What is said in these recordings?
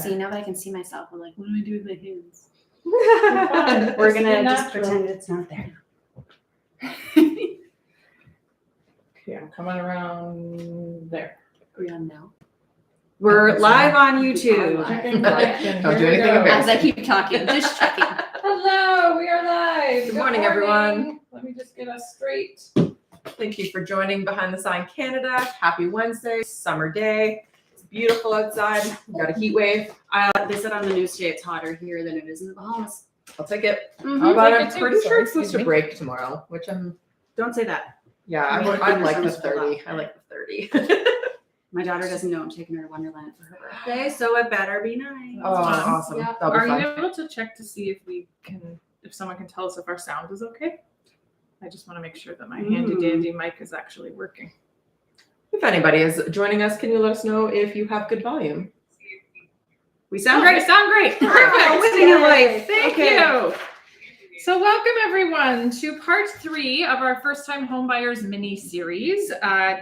See, now that I can see myself, I'm like, what do I do with my hands? We're gonna just pretend it's not there. Yeah, come on around there. Are we on now? We're live on YouTube. Checking connection. Don't do Here we anything go. embarrassing. As I keep talking, just checking. Hello, we are live. Good morning, everyone. Let me just get us straight. Thank you for joining Behind the Sign Canada. Happy Wednesday, summer day. It's beautiful outside. We've got a heat wave. They said on the news today it's hotter here than it is in the Bahamas. I'll take it. Mhm. But take I'm it too, pretty so sure it's supposed excuse to me. break tomorrow, which Don't say that. I Really? like the Fingers 30. crossed. I like the 30. My daughter doesn't know I'm taking her to Wonderland for her birthday, so it better be nice. Oh, awesome. Yeah. That'll be Are fun. you able to check to see if someone can tell us if our sound is okay? I just want to make sure that my handy dandy mic is actually working. If anybody is joining us, can you let us know if you have good volume? We sound great. Perfect. Living your life. Thank you. So welcome everyone to part 3 of our first time homebuyers mini series,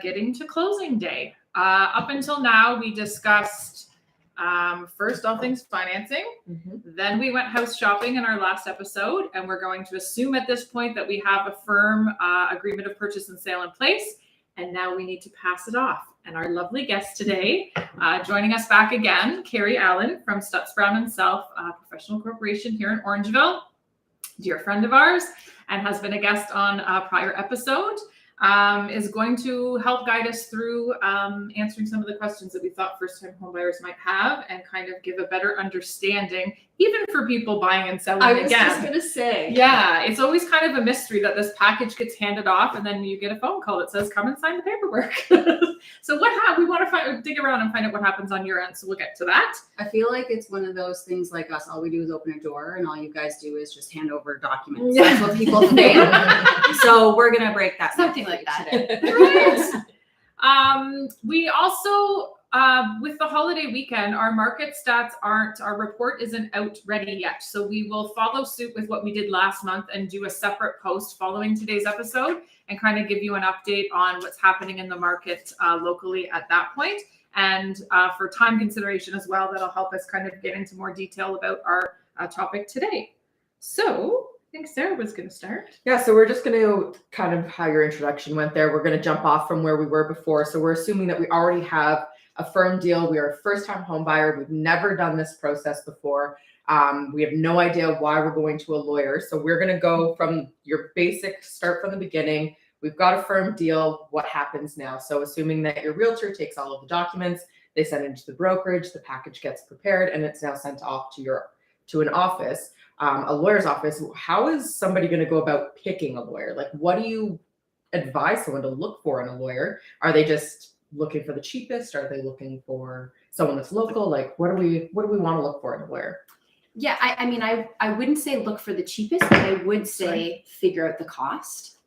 getting to closing day. Up until now, we discussed first all things financing. Then we went house shopping in our last episode, and we're going to assume at this point that we have a firm agreement of purchase and sale in place. And now we need to pass it off. And our lovely guest today, joining us back again, Carey Allen from Stutz, Brown & Self Professional Corporation here in Orangeville, dear friend of ours, and has been a guest on a prior episode, is going to help guide us through answering some of the questions that we thought first-time homebuyers might have and kind of give a better understanding, even for people buying and selling again. I was just going to say. Yeah, it's always kind of a mystery that this package gets handed off and then you get a phone call that says, come and sign the paperwork. So we want to dig around and find out what happens on your end. So we'll get to that. I feel like it's one of those things like us. All we do is open a door and all you guys do is just hand over documents. That's what people think. So we're going to break that. Something like that. Right. We also, with the holiday weekend, our market stats our report isn't out ready yet. So we will follow suit with what we did last month and do a separate post following today's episode and kind of give you an update on what's happening in the market locally at that point. And for time consideration as well, that'll help us kind of get into more detail about our topic today. So I think Sarah was going to start. Yeah, so we're just going to kind of how your introduction went there. We're going to jump off from where we were before. So we're assuming that we already have a firm deal. We are a first-time home buyer. We've never done this process before. We have no idea why we're going to a lawyer. So we're going to go from your basic start from the beginning. We've got a firm deal. What happens now? So assuming that your realtor takes all of the documents, they send it to the brokerage, the package gets prepared, and it's now sent off to an office. A lawyer's office. How is somebody going to go about picking a lawyer? Like, what do you advise someone to look for in a lawyer? Are they just looking for the cheapest? Are they looking for someone that's local? Like, what do we want to look for in a lawyer? Yeah, I mean, I wouldn't say look for the cheapest, but I would say figure out the cost,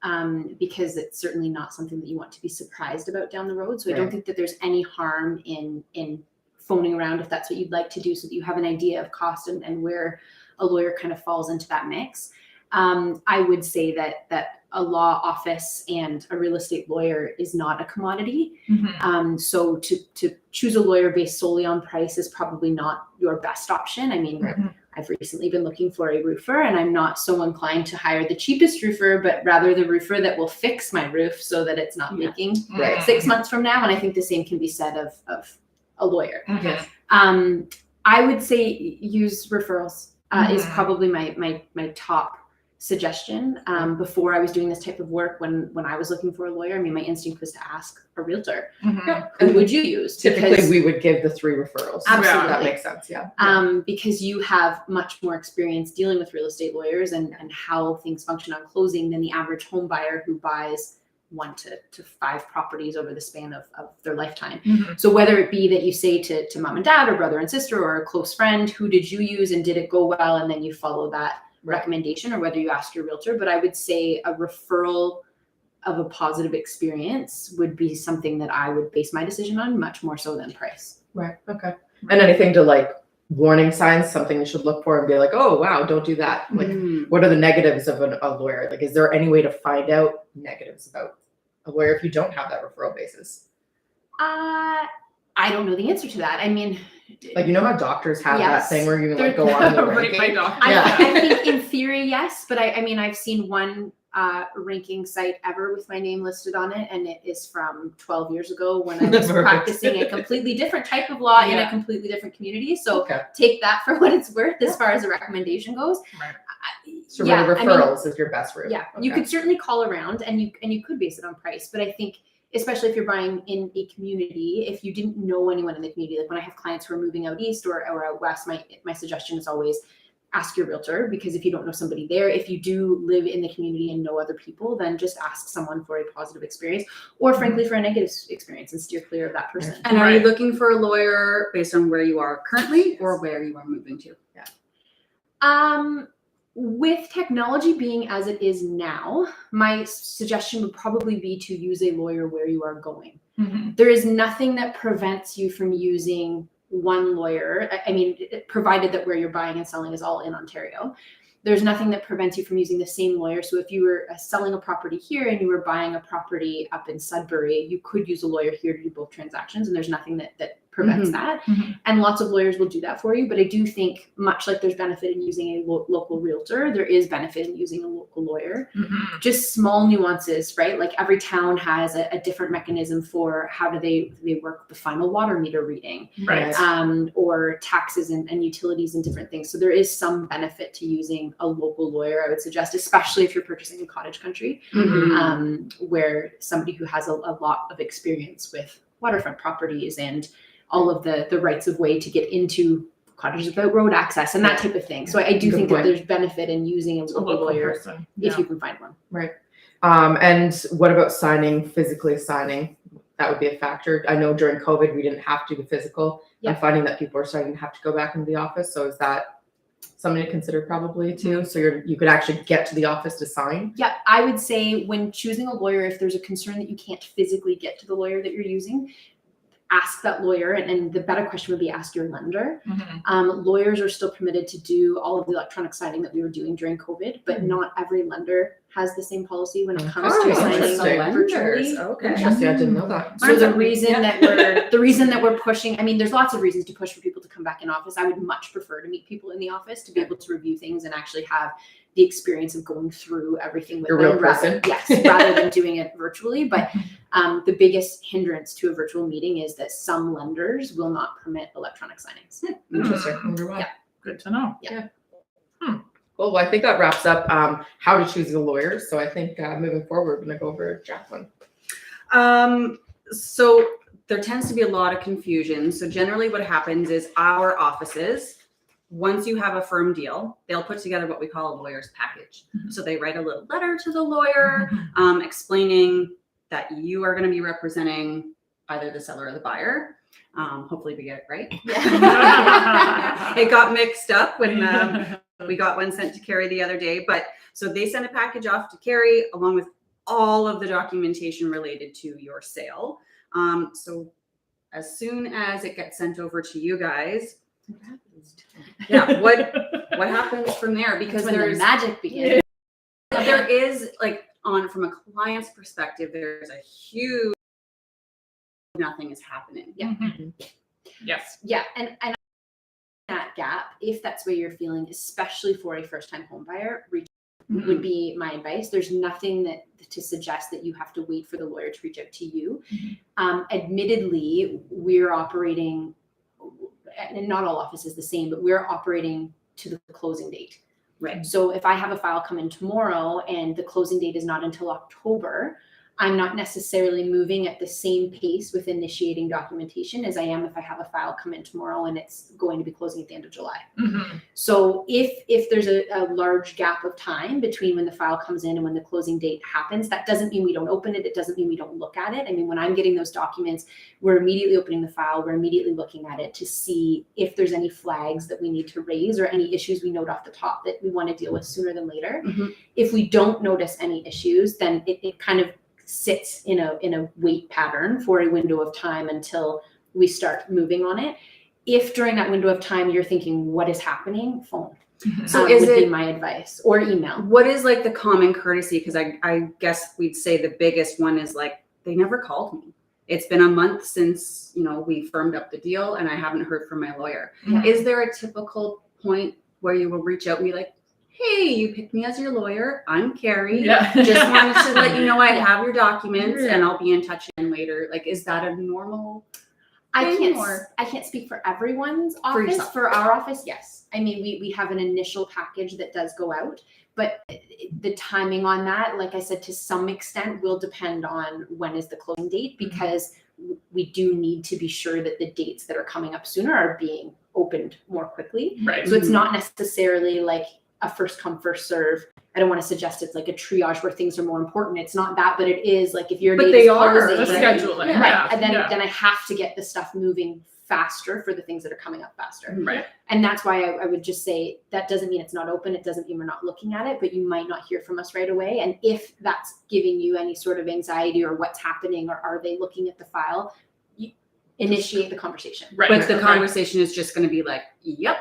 because it's certainly not something that you want to be surprised about down the road. So I don't think that there's any harm in phoning around if that's what you'd like to do, so that you have an idea of cost and where a lawyer kind of falls into that mix. I would say that a law office and a real estate lawyer is not a commodity. So to choose a lawyer based solely on price is probably not your best option. I mean, I've recently been looking for a roofer, and I'm not so inclined to hire the cheapest roofer, but rather the roofer that will fix my roof so that it's not leaking 6 months from now. And I think the same can be said of a lawyer. I would say use referrals. Is probably my top suggestion. Before I was doing this type of work, when I was looking for a lawyer, I mean, my instinct was to ask a realtor, who would you use? Typically, we would give the 3 referrals. Absolutely. That makes sense, yeah. Because you have much more experience dealing with real estate lawyers and how things function on closing than the average home buyer who buys 1 to 5 properties over the span of their lifetime. So whether it be that you say to mom and dad or brother and sister or a close friend, who did you use and did it go well? And then you follow that recommendation, or whether you ask your realtor. But I would say a referral of a positive experience would be something that I would base my decision on, much more so than price. Right. Okay. And anything to like warning signs, something you should look for and be like, oh, wow, don't do that. Like, what are the negatives of a lawyer? Like, is there any way to find out negatives about a lawyer if you don't have that referral basis? I don't know the answer to that. I mean, Like, you know how doctors have Yes. that thing where you can They're- like go on the Right by ranking? doctor. Yeah. I think in theory, yes, but I mean, I've seen one ranking site ever with my name listed on it, and it is from 12 years ago when I was Perfect. practicing a completely different type of law in Yeah. a completely different community. So Okay. take that for what it's worth as far as a recommendation goes. Right. So Yeah, I mean, referrals is your best route. yeah, you Okay. could certainly call around and you could base it on price, but I think especially if you're buying in a community, if you didn't know anyone in the community, like when I have clients who are moving out east or out west, my suggestion is always ask your realtor, because if you don't know somebody there, if you do live in the community and know other people, then just ask someone for a positive experience or frankly for a negative experience and steer clear of that person. And are Right. you looking for a lawyer based on where you are currently or where you are moving to? With technology being as it is now, my suggestion would probably be to use a lawyer where you are going. Mhm. There is nothing that prevents you from using one lawyer. I mean, provided that where you're buying and selling is all in Ontario. There's nothing that prevents you from using the same lawyer. So if you were selling a property here and you were buying a property up in Sudbury, you could use a lawyer here to do both transactions, and there's nothing that prevents Mhm. that. Mhm. And lots of lawyers will do that for you. But I do think, much like there's benefit in using a local realtor, there is benefit in using a local lawyer. Mhm. Just small nuances, right? Like every town has a different mechanism for how do they work the final water meter reading, Right. or taxes and utilities and different things. So there is some benefit to using a local lawyer, I would suggest, especially if you're purchasing in cottage country, where somebody who has a lot of experience with waterfront properties and all of the rights of way to get into cottages without road access and that type of thing. So I do Good think point. that there's benefit in using a A local local lawyer person. if Yeah. you can find one. And what about physically signing? That would be a factor. I know during COVID, we didn't have to do the physical. Yeah. I'm finding that people are starting to have to go back into the office. So is that something to consider probably too? So you could actually get to the office to sign? Yeah, I would say when choosing a lawyer, if there's a concern that you can't physically get to the lawyer that you're using, ask that lawyer, and the better question would be ask your lender. Mhm. Lawyers are still permitted to do all of the electronic signing that we were doing during COVID, but not every lender has the same policy when it comes Okay, to signing interesting. virtually. Okay. Interesting. I didn't know that. So the something. reason Yeah. the reason that we're pushing, I mean, there's lots of reasons to push for people to come back in office. I would much prefer to meet people in the office to be able to review things and actually have the experience of going through everything with Your them real person. yes, rather than doing it virtually. But the biggest hindrance to a virtual meeting is that some lenders will not permit electronic signings. Interesting. I wonder why. Yeah. Good to know. Well, I think that wraps up how to choose a lawyer. So I think moving forward, we're going to go over Jacqueline. So there tends to be a lot of confusion. So generally what happens is our offices, once you have a firm deal, they'll put together what we call a lawyer's package. Mhm. So they write a little letter to the lawyer explaining that you are going to be representing either the seller or the buyer. Hopefully we get it right. It got mixed up when we got one sent to Carrie the other day, but so they send a package off to Carrie along with all of the documentation related to your sale. So as soon as it gets sent over to you guys, yeah, what happens from there? Because That's when there's the magic begins. there is like from a client's perspective, there's a huge nothing is happening. Yeah. Yes. Yeah, and that gap, if that's where you're feeling, especially for a first-time home buyer, would be my advice. There's nothing that to suggest that you have to wait for the lawyer to reach out to you. Admittedly, we're operating, and not all offices the same, but we're operating to the closing date. Right. So if I have a file come in tomorrow and the closing date is not until October, I'm not necessarily moving at the same pace with initiating documentation as I am if I have a file come in tomorrow and it's going to be closing at the end of July. Mhm. So if there's a large gap of time between when the file comes in and when the closing date happens, that doesn't mean we don't open it. It doesn't mean we don't look at it. I mean, when I'm getting those documents, we're immediately opening the file. We're immediately looking at it to see if there's any flags that we need to raise or any issues we note off the top that we want to deal with sooner than later. Mhm. If we don't notice any issues, then it kind of sits in a wait pattern for a window of time until we start moving on it. If during that window of time you're thinking, what is happening? Phone. So would is be it my advice, or email. what is like the common courtesy? Because I guess we'd say the biggest one is like they never called me. it's been a month since, we firmed up the deal and I haven't heard from my lawyer. Yeah. Is there a typical point where you will reach out and be like, hey, you picked me as your lawyer. I'm Carrie. Yeah. Just wanted to let you know I Yeah. have your documents Yeah. and I'll be in touch again later. Like, is that a normal I thing, can't. or- I can't speak for everyone's For office. yourself. For our office, yes. I mean, we have an initial package that does go out, but the timing on that, like I said, to some extent, will depend on when is the closing date, because we do need to be sure that the dates that are coming up sooner are being opened more quickly. Right. So it's not necessarily like a first come first serve. I don't want to suggest it's like a triage where things are more important. It's not that, but it is like if your But date they is are, closing, The right? scheduling. Yeah. Yeah. and then yeah. then I have to get the stuff moving faster for the things that are coming up faster. Right. And that's why I would just say that doesn't mean it's not open. It doesn't mean we're not looking at it, but you might not hear from us right away. And if that's giving you any sort of anxiety or what's happening or are they looking at the file, you initiate the conversation. Right. But the Okay. conversation is just going to be like, yep,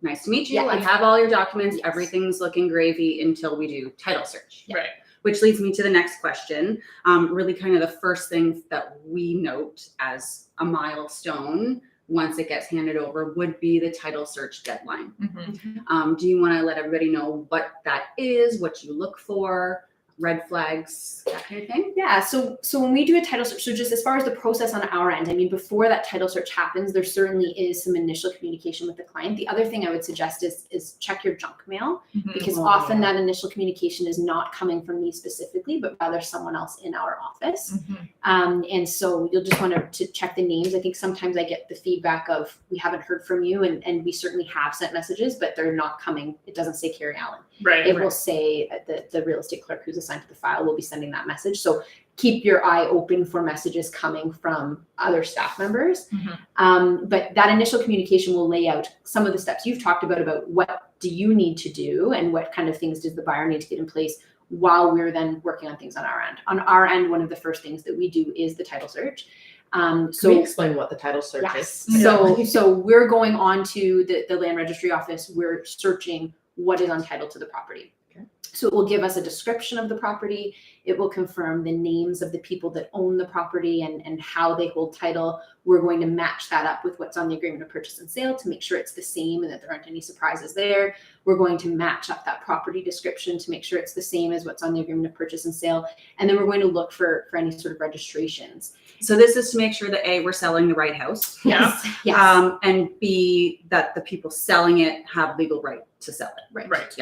nice to meet you. Yeah, I have all your documents. Yes. Everything's looking gravy until we do title search. Right. Which leads me to the next question. Really kind of the first thing that we note as a milestone once it gets handed over would be the title search deadline. Mhm. Do you want to let everybody know what that is, what you look for, red flags, that kind of thing? Yeah. So when we do a title search, so just as far as the process on our end, I mean, before that title search happens, there certainly is some initial communication with the client. The other thing I would suggest is check your junk mail, Mhm. because Oh, often yeah. that initial communication is not coming from me specifically, but rather someone else in our office. Mhm. And so you'll just want to check the names. I think sometimes I get the feedback of, we haven't heard from you, and we certainly have sent messages, but they're not coming. It doesn't say Carey Allen. Right. It will say the real estate clerk who's assigned to the file will be sending that message. So keep your eye open for messages coming from other staff members. But that initial communication will lay out some of the steps you've talked about what do you need to do and what kind of things does the buyer need to get in place, while we're then working on things on our end. On our end, one of the first things that we do is the title search. Can we explain what the title search Yes. is? So we're going on to the land registry office. We're searching what is on title to the property. Okay. So it will give us a description of the property. It will confirm the names of the people that own the property and how they hold title. We're going to match that up with what's on the agreement of purchase and sale to make sure it's the same and that there aren't any surprises there. We're going to match up that property description to make sure it's the same as what's on the agreement of purchase and sale. And then we're going to look for any sort of registrations. So this is to make sure that A, we're selling the right house. Yeah. Yes. And B, that the people selling it have legal right to sell it. Right.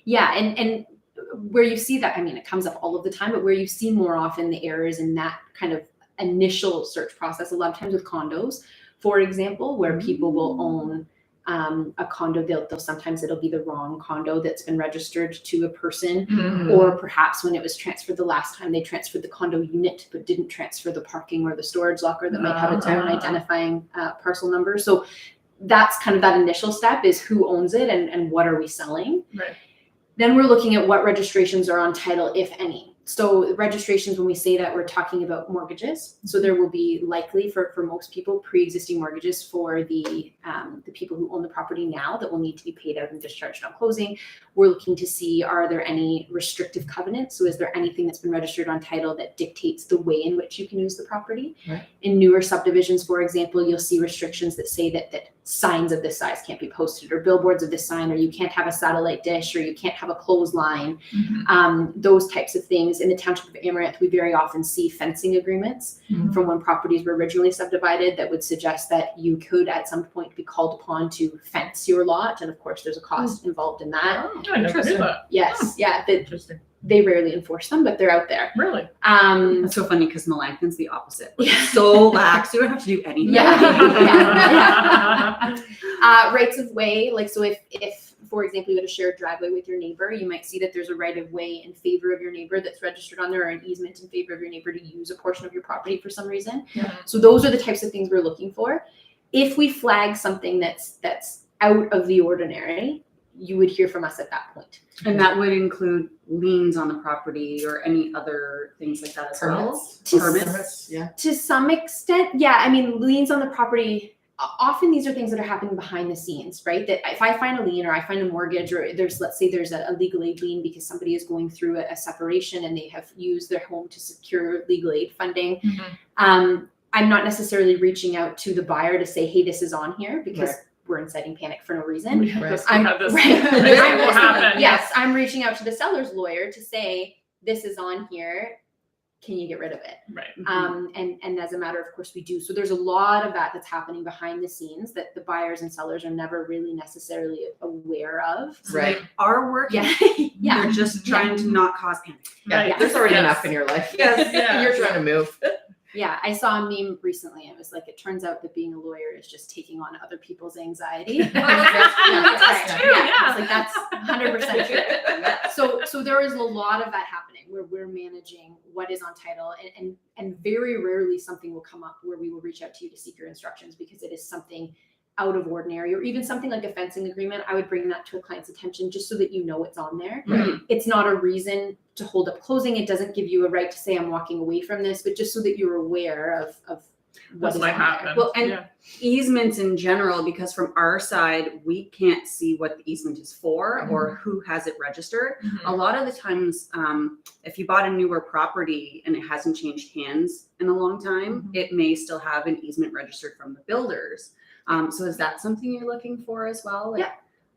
Yeah, and where you see that, I mean, it comes up all of the time, but where you see more often the errors in that kind of initial search process, a lot of times with condos, for example, where people will own a condo, they'll sometimes it'll be the wrong condo that's been registered to a person, Mhm. or perhaps when it was transferred the last time, they transferred the condo unit but didn't transfer the parking or the storage locker that might have its own identifying parcel number. So that's kind of that initial step, is who owns it and what are we selling. Right. Then we're looking at what registrations are on title, if any. So registrations, when we say that, we're talking about mortgages. So there will be likely for most people pre-existing mortgages for the people who own the property now that will need to be paid out and discharged on closing. We're looking to see, are there any restrictive covenants? So is there anything that's been registered on title that dictates the way in which you can use the property? Right. In newer subdivisions, for example, you'll see restrictions that say that signs of this size can't be posted, or billboards of this sign, or you can't have a satellite dish, or you can't have a clothesline. Mhm. Those types of things. In the township of Amaranth, we very often see fencing agreements Mhm. from when properties were originally subdivided that would suggest that you could at some point be called upon to fence your lot. And of course, there's a cost involved in that. Oh, I never knew that. Yes, yeah, Interesting. they rarely enforce them, but they're out there. Really? That's so funny because Melancton's the opposite. We're Yeah. so lax. You don't have to do anything. Rights of way, like, so if for example, you had a shared driveway with your neighbor, you might see that there's a right of way in favor of your neighbor that's registered on there, or an easement in favor of your neighbor to use a portion of your property for some reason. Yeah. So those are the types of things we're looking for. If we flag something that's out of the ordinary, you would hear from us at that point. And that would include liens on the property or any other things like that as well. Permits. Permits. Yeah. To some extent, yeah. I mean, liens on the property often these are things that are happening behind the scenes, right? That if I find a lien or I find a mortgage, or let's say there's a legal aid lien because somebody is going through a separation and they have used their home to secure legal aid funding. I'm not necessarily reaching out to the buyer to say, hey, this is on here, because we're inciting panic for no reason. Yes, I'm reaching out to the seller's lawyer to say, this is on here. Can you get rid of it? Right. And as a matter of course we do. So there's a lot of that's happening behind the scenes that the buyers and sellers are never really necessarily aware of. So they are working. Yeah. They're just trying to not cause panic. Right. There's already enough in your life. You're trying to move. Yeah, I saw a meme recently. It was like, it turns out that being a lawyer is just taking on other people's anxiety. That's true. Yeah. It's like, that's 100% true. So there is a lot of that happening where we're managing what is on title, and very rarely something will come up where we will reach out to you to seek your instructions because it is something out of ordinary, or even something like a fencing agreement. I would bring that to a client's attention just so that you know it's on there. It's not a reason to hold up closing. It doesn't give you a right to say I'm walking away from this, but just so that you're aware of what might happen. Well, and easements in general, because from our side, we can't see what the easement is for or who has it registered. A lot of the times, if you bought a newer property and it hasn't changed hands in a long time, it may still have an easement registered from the builders. So is that something you're looking for as well?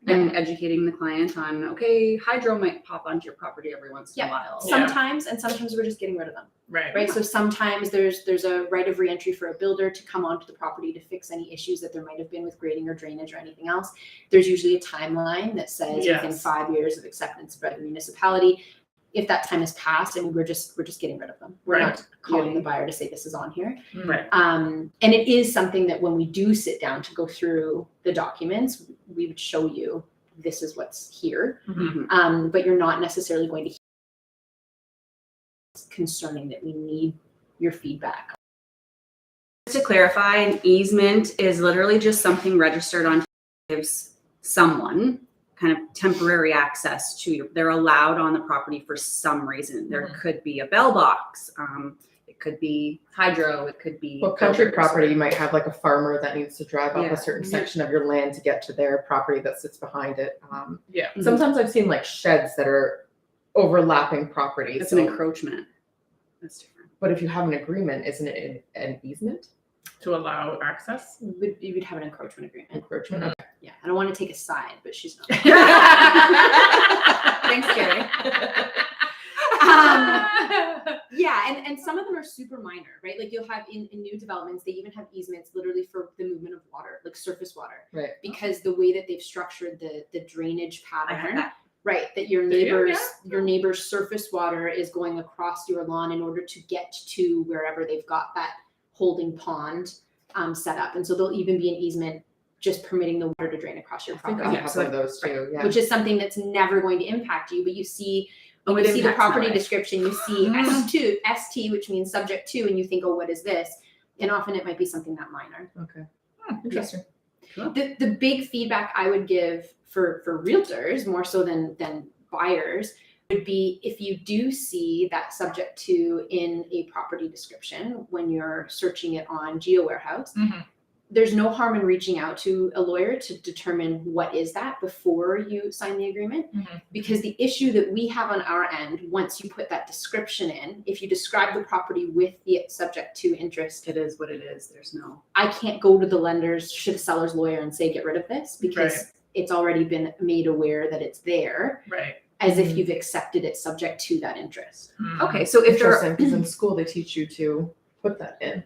And educating the client on, okay, hydro might pop onto your property every once in a while. Sometimes, and sometimes we're just getting rid of them. Right. So sometimes there's a right of reentry for a builder to come onto the property to fix any issues that there might have been with grading or drainage or anything else. There's usually a timeline that says within 5 years of acceptance by the municipality. If that time has passed, and we're just getting rid of them. We're not calling the buyer to say this is on here. And it is something that when we do sit down to go through the documents, we would show you this is what's here. But you're not necessarily going to hear it's concerning that we need your feedback. Just to clarify, an easement is literally just something registered on gives someone kind of temporary access to they're allowed on the property for some reason. There could be a bell box, it could be hydro, it could be country property. You might have like a farmer that needs to drive up a certain section of your land to get to their property that sits behind it. Sometimes I've seen like sheds that are overlapping properties. It's an encroachment. That's different. But if you have an agreement, isn't it an easement? To allow access? You would have an encroachment agreement. Encroachment. Okay. Yeah, I don't want to take a side, but she's not. Thanks, Carrie. And some of them are super minor, right? Like you'll have in new developments, they even have easements literally for the movement of water, like surface water. Right. Because the way that they've structured the drainage pattern, right, that your neighbor's surface water is going across your lawn in order to get to wherever they've got that holding pond set up. And so there'll even be an easement just permitting the water to drain across your property. I have some of those too. Yeah. Which is something that's never going to impact you, but you see when you see the property description, you see ST, which means subject to, and you think, oh, what is this? And often it might be something that minor. Okay. Interesting. Cool. The big feedback I would give for realtors, more so than buyers, would be if you do see that subject to in a property description when you're searching it on GeoWarehouse, there's no harm in reaching out to a lawyer to determine what is that before you sign the agreement. Because the issue that we have on our end, once you put that description in, if you describe the property with the subject to interest, it is what it is. I can't go to the lender's, the seller's lawyer and say, get rid of this, because it's already been made aware that it's there. Right. As if you've accepted it subject to that interest. Okay, so if because in school they teach you to put that in.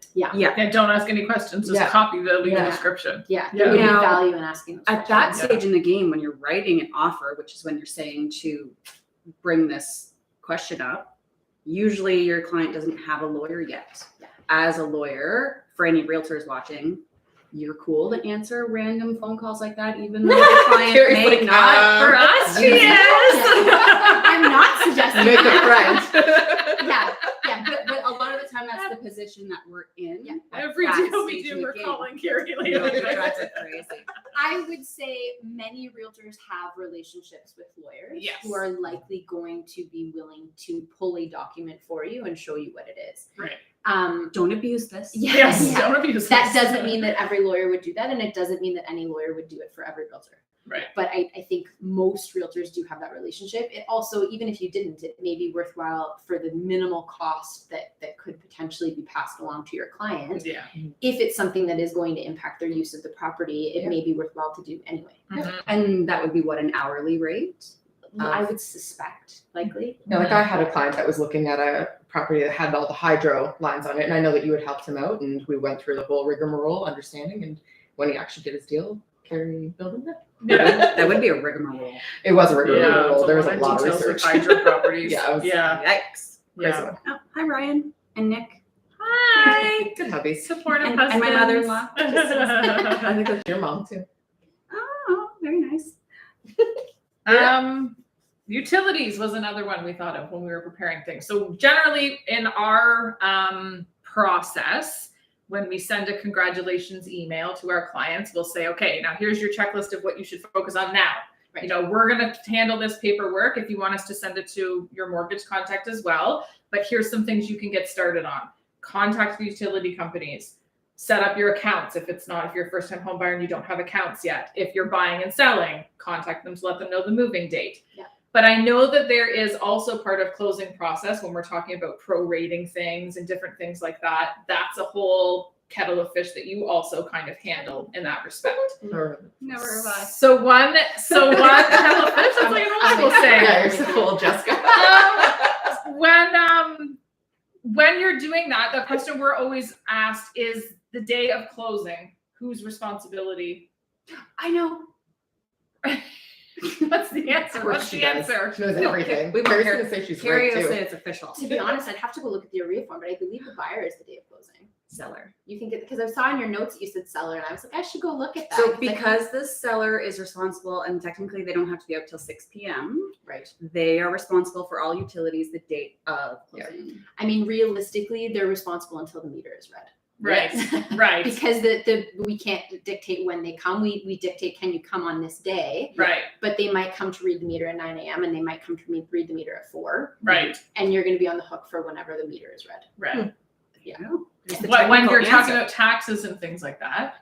Don't ask any questions, just copy the legal description. There would be value in asking those at questions. that stage in the game, when you're writing an offer, which is when you're saying to bring this question up, usually your client doesn't have a lawyer yet. As a lawyer, for any realtors watching, you're cool to answer random phone calls like that, even though the client may not. For us, I'm not suggesting Make a that. friend. But a lot of the time, that's the position that we're in. Every deal we do, we're calling Carrie later. That's crazy. I would say many realtors have relationships with lawyers who are likely going to be willing to pull a document for you and show you what it is. Right. Don't abuse this. Yes, Yeah. don't abuse That this. doesn't mean that every lawyer would do that, and it doesn't mean that any lawyer would do it for every realtor. Right. But I think most realtors do have that relationship. It also, even if you didn't, it may be worthwhile for the minimal cost that could potentially be passed along to your client. Yeah. If it's something that is going to impact their use of the property, it Yeah. may be worthwhile to do anyway. Mhm. And that would be what, an hourly rate? I would suspect, likely. Yeah, like I had a client that was looking at a property that had all the hydro lines on it, and I know that you had helped him out, and we went through the whole rigmarole, understanding, and when he actually did his deal, Carey billed him that. Yeah. That would be a rigmarole. It was a Yeah, rigmarole. it's There was a of lot of details with research. hydro properties. Yeah, it was- Yeah. Yikes. Yeah. Oh, hi, Ryan and Nick. Hi. Good hubbies. Supportive And husbands. my mother-in-law. I think that's your mom too. Oh, very nice. Utilities was another one we thought of when we were preparing things. So generally in our process, when we send a congratulations email to our clients, we'll say, okay, now here's your checklist of what you should focus on now. Right. You know, we're going to handle this paperwork if you want us to send it to your mortgage contact as well. But here's some things you can get started on. Contact the utility companies. Set up your accounts if you're a first-time home buyer and you don't have accounts yet. If you're buying and selling, contact them to let them know the moving date. Yeah. But I know that there is also part of closing process when we're talking about prorating things and different things like that. That's a whole kettle of fish that you also kind of handle in that respect. Or- Never have I. So one kettle of fish, that's like an old school saying. Yeah, you're so cool, Jessica. When you're doing that, the question we're always asked is the day of closing, whose responsibility? I know. What's the answer? Of course What's she the does. answer? She knows No, everything. we Carrie's won't gonna say she's Carrie right will too. say it's official. To be honest, I'd have to go look at the AREA form, but I believe the buyer is the day of closing. Seller. You think because I saw in your notes that you said seller, and I was like, I should go look at that. So 'cause I- because the seller is responsible, and technically they don't have to be up till 6 p.m., right. they are responsible for all utilities the date of closing. I mean, realistically, they're responsible until the meter is read. Right, right, Because we can't dictate when they come. We dictate, can you come on this day? right, But they might come to read the meter at 9 a.m. and they might come to read the meter at 4. right, And you're going to be on the hook for whenever the meter is read. right. There's the When technical you're talking answer. about taxes and things like that,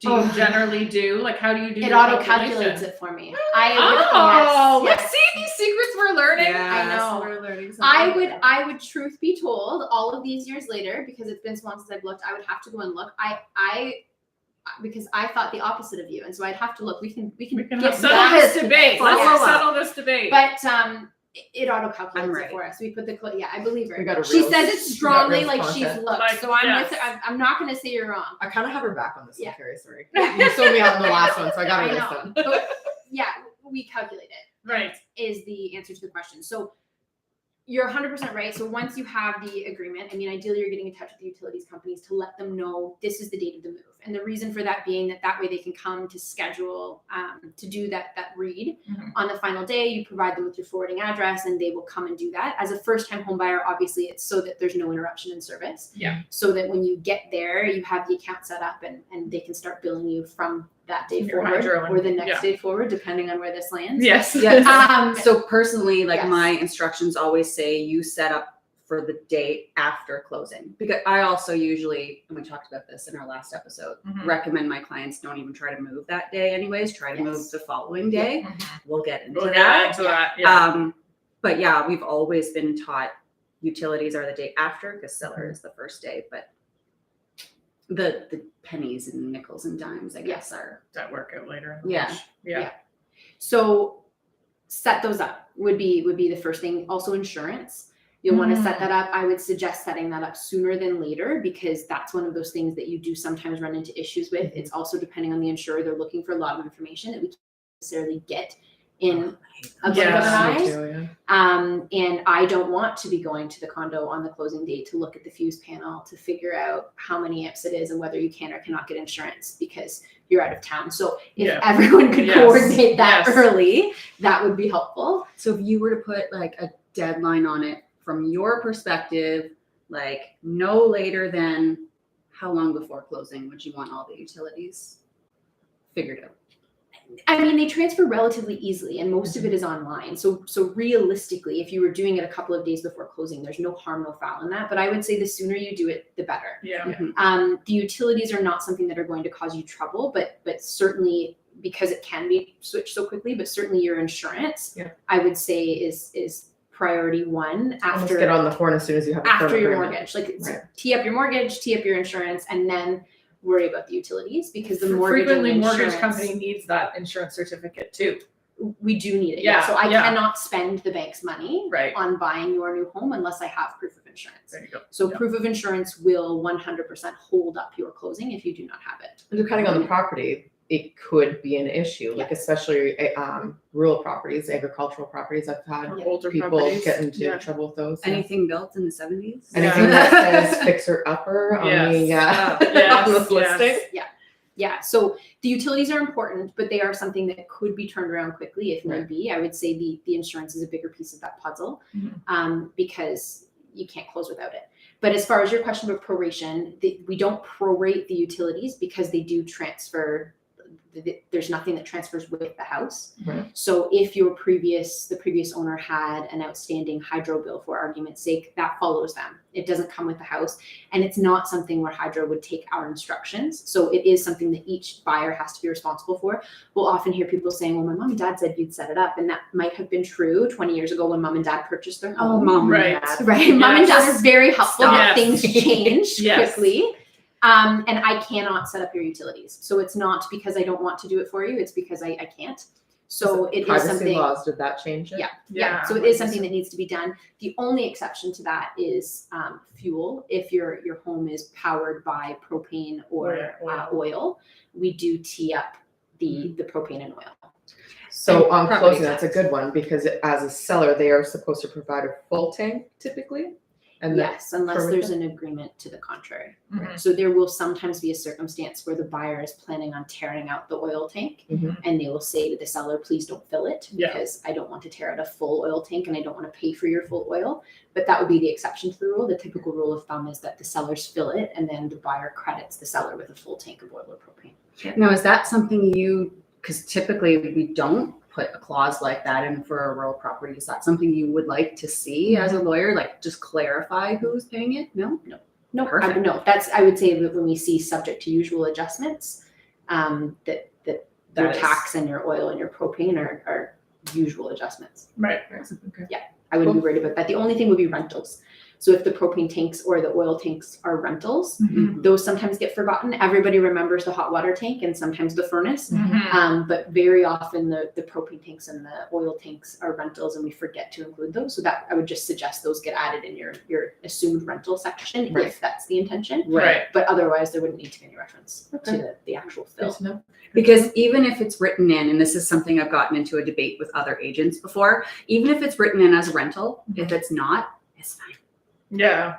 do you Oh. generally do, like, how do you do It your auto calculation? calculates it for me. Oh, yes, let's see these secrets we're learning. Yes, I know. we're learning something. I would truth be told, all of these years later, because it's been so long since I've looked, I would have to go and look. Because I thought the opposite of you, and so I'd have to look. We can We get can back settle this to debate. Follow Let's up. settle this debate. But it auto I'm calculates right. it for us. We put the yeah, I believe her. We got a She real- says it we got strongly, real like she's content. looked. Like, So I'm yes. with her. I'm not going to say you're wrong. I kind of have her back on this Yeah. one, Carrie. Sorry. You sold me out in the last one, so I got her I this know. one. But yeah, we calculate it. Right. Is the answer to the question. So you're 100% right. So once you have the agreement, I mean, ideally you're getting in touch with the utilities companies to let them know this is the date of the move. And the reason for that being that way they can come to schedule to do that read Mhm. on the final day. You provide them with your forwarding address and they will come and do that. As a first-time home buyer, obviously it's so that there's no interruption in service. Yeah. So that when you get there, you have the account set up and they can start billing you from that day Your forward hydro and- or the next yeah. day forward, depending on where this lands. Yes. Yes. So So personally, like Yes. my instructions always say you set up for the date after closing. Because I also usually, and we talked about this in our last episode, Mhm. recommend my clients don't even try to move that day anyways. Try to move Yes. the following day. Mhm. We'll get into We'll that. get into that. Yeah. But yeah, we've always been taught utilities are the day after because seller is the first day. But the pennies and nickels and dimes, I guess, are That work out later in the Yeah. lunch. Yeah. Yeah. So set those up would be the first thing. Also insurance. You'll want to set that up. I would suggest setting that up sooner than later because that's one of those things that you do sometimes run into issues with. It's also depending on the insurer. They're looking for a lot of information that we can't necessarily get in a blink of an eye. Yes. Me too, yeah. And I don't want to be going to the condo on the closing date to look at the fuse panel to figure out how many amps it is and whether you can or cannot get insurance because you're out of town. So if Yeah. everyone could Yes. coordinate that Yes. early, that would be helpful. So if you were to put like a deadline on it from your perspective, like no later than how long before closing would you want all the utilities figured out? I mean, and they transfer relatively easily, and most of it is online. So realistically, if you were doing it a couple of days before closing, there's no harm, no foul in that. But I would say the sooner you do it, the better. Yeah. The utilities are not something that are going to cause you trouble, but certainly because it can be switched so quickly, but certainly your insurance, I would say is priority one Almost after get on the horn as soon as you have a firm after your agreement. mortgage. Like Right. tee up your mortgage, tee up your insurance, and then worry about the utilities, because the mortgage Frequently, and the mortgage insurance, company needs that insurance certificate too. we do need it. Yeah, So I yeah. cannot spend the bank's money Right. on buying your new home unless I have proof of insurance. There you go. So Yeah. proof of insurance will 100% hold up your closing if you do not have it. And depending on the property, it could be an issue, like especially rural properties, agricultural properties. I've had Or older people properties. get into Yeah. trouble with those. Anything built in the 70s? Anything that says fixer upper on the Yes. on the Yes, listing. yes. Yeah, so the utilities are important, but they are something that could be turned around quickly if need Right. be. I would say the insurance is a bigger piece of that puzzle, because you can't close without it. But as far as your question about proration, we don't prorate the utilities because they do transfer. There's nothing that transfers with the house. Right. So if the previous owner had an outstanding hydro bill, for argument's sake, that follows them. It doesn't come with the house, and it's not something where hydro would take our instructions. So it is something that each buyer has to be responsible for. We'll often hear people saying, well, my mom and dad said you'd set it up, and that might have been true 20 years ago when mom and dad purchased their home. Mom Right. and dad. Right. Mom and dad Yes. are very helpful. Yes. Things change Yes. quickly. And I cannot set up your utilities. So it's not because I don't want to do it for you. It's because I can't. So it is Privacy something. laws, did that change it? Yeah. So it is something that needs to be done. The only exception to that is fuel. If your home is powered by propane or oil, we do tee up the propane and oil. So And on property closing, that's a good one, because as a seller, they are supposed to provide a full tank typically. And Yes, unless permit there's them? an agreement to the contrary. Mhm. So there will sometimes be a circumstance where the buyer is planning on tearing out the oil tank, Mhm. and they will say to the seller, please don't fill it, Yeah. because I don't want to tear out a full oil tank and I don't want to pay for your full oil. But that would be the exception to the rule. The typical rule of thumb is that the sellers fill it and then the buyer credits the seller with a full tank of oil or propane. Now, is that something because typically we don't put a clause like that in for a rural property. Is that something you would like to see as a lawyer? Like just clarify who's paying it? No? No, Perfect. no, I would say that when we see subject to usual adjustments, that your That is- tax and your oil and your propane are usual adjustments. Right. Okay. I wouldn't be worried about that. The only thing would be rentals. So if the propane tanks or the oil tanks are rentals, those sometimes get forgotten. Everybody remembers the hot water tank and sometimes the furnace. But very often the propane tanks and the oil tanks are rentals, and we forget to include those. So that I would just suggest those get added in your assumed rental section Right. if that's the intention. Right. But otherwise there wouldn't need to be any reference Okay. to the actual Good fill. to know. Because even if it's written in, and this is something I've gotten into a debate with other agents before, even if it's written in as a rental, if it's not, it's fine. Yeah.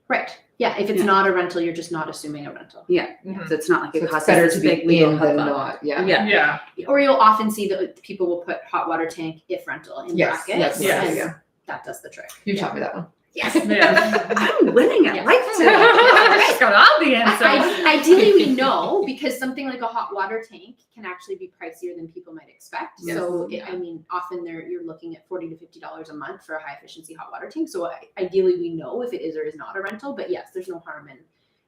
Right. Yeah. If it's Yeah. not a rental, you're just not assuming a rental. Mhm. So it's not like So it it's costs better us to this be big legal in than hubbub. not. Yeah. Yeah. Yeah. Or you'll often see that people will put hot water tank if rental in Yes. brackets. Yes. And Yeah. that does the trick. You taught me that one. Yes. Yeah. I'm winning at Yeah. life today. She's got all the answers. Ideally, we know, because something like a hot water tank can actually be pricier than people might expect. Yes. So, often you're looking at $40 to $50 a month for a high efficiency hot water tank. So, ideally, we know if it is or is not a rental. But yes, there's no harm in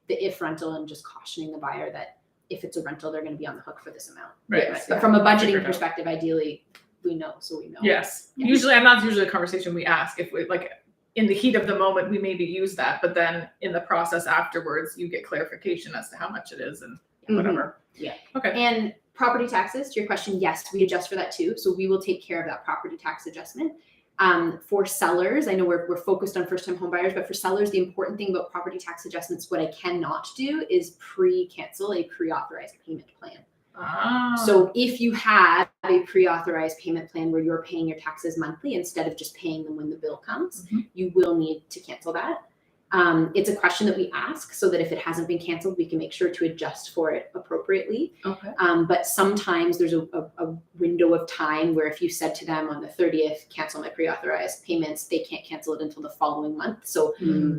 the if rental and just cautioning the buyer that if it's a rental, they're going to be on the hook for this amount. Right. Yes. But from a Figure it budgeting out. perspective, ideally, we know. So we know. Yes. Yeah. Usually, and that's usually a conversation we ask if we like in the heat of the moment, we maybe use that, but then in the process afterwards, you get clarification as to how much it is and whatever. Yeah. Okay. And property taxes, to your question, yes, we adjust for that too. So we will take care of that property tax adjustment. For sellers, I know we're focused on first-time home buyers, but for sellers, the important thing about property tax adjustments, what I cannot do is pre-cancel a pre-authorized payment plan. Ah. So if you have a pre-authorized payment plan where you're paying your taxes monthly instead of just paying them when the bill comes, you will need to cancel that. It's a question that we ask so that if it hasn't been canceled, we can make sure to adjust for it appropriately. Okay. But sometimes there's a window of time where if you said to them on the 30th, cancel my pre-authorized payments, they can't cancel it until the following month. So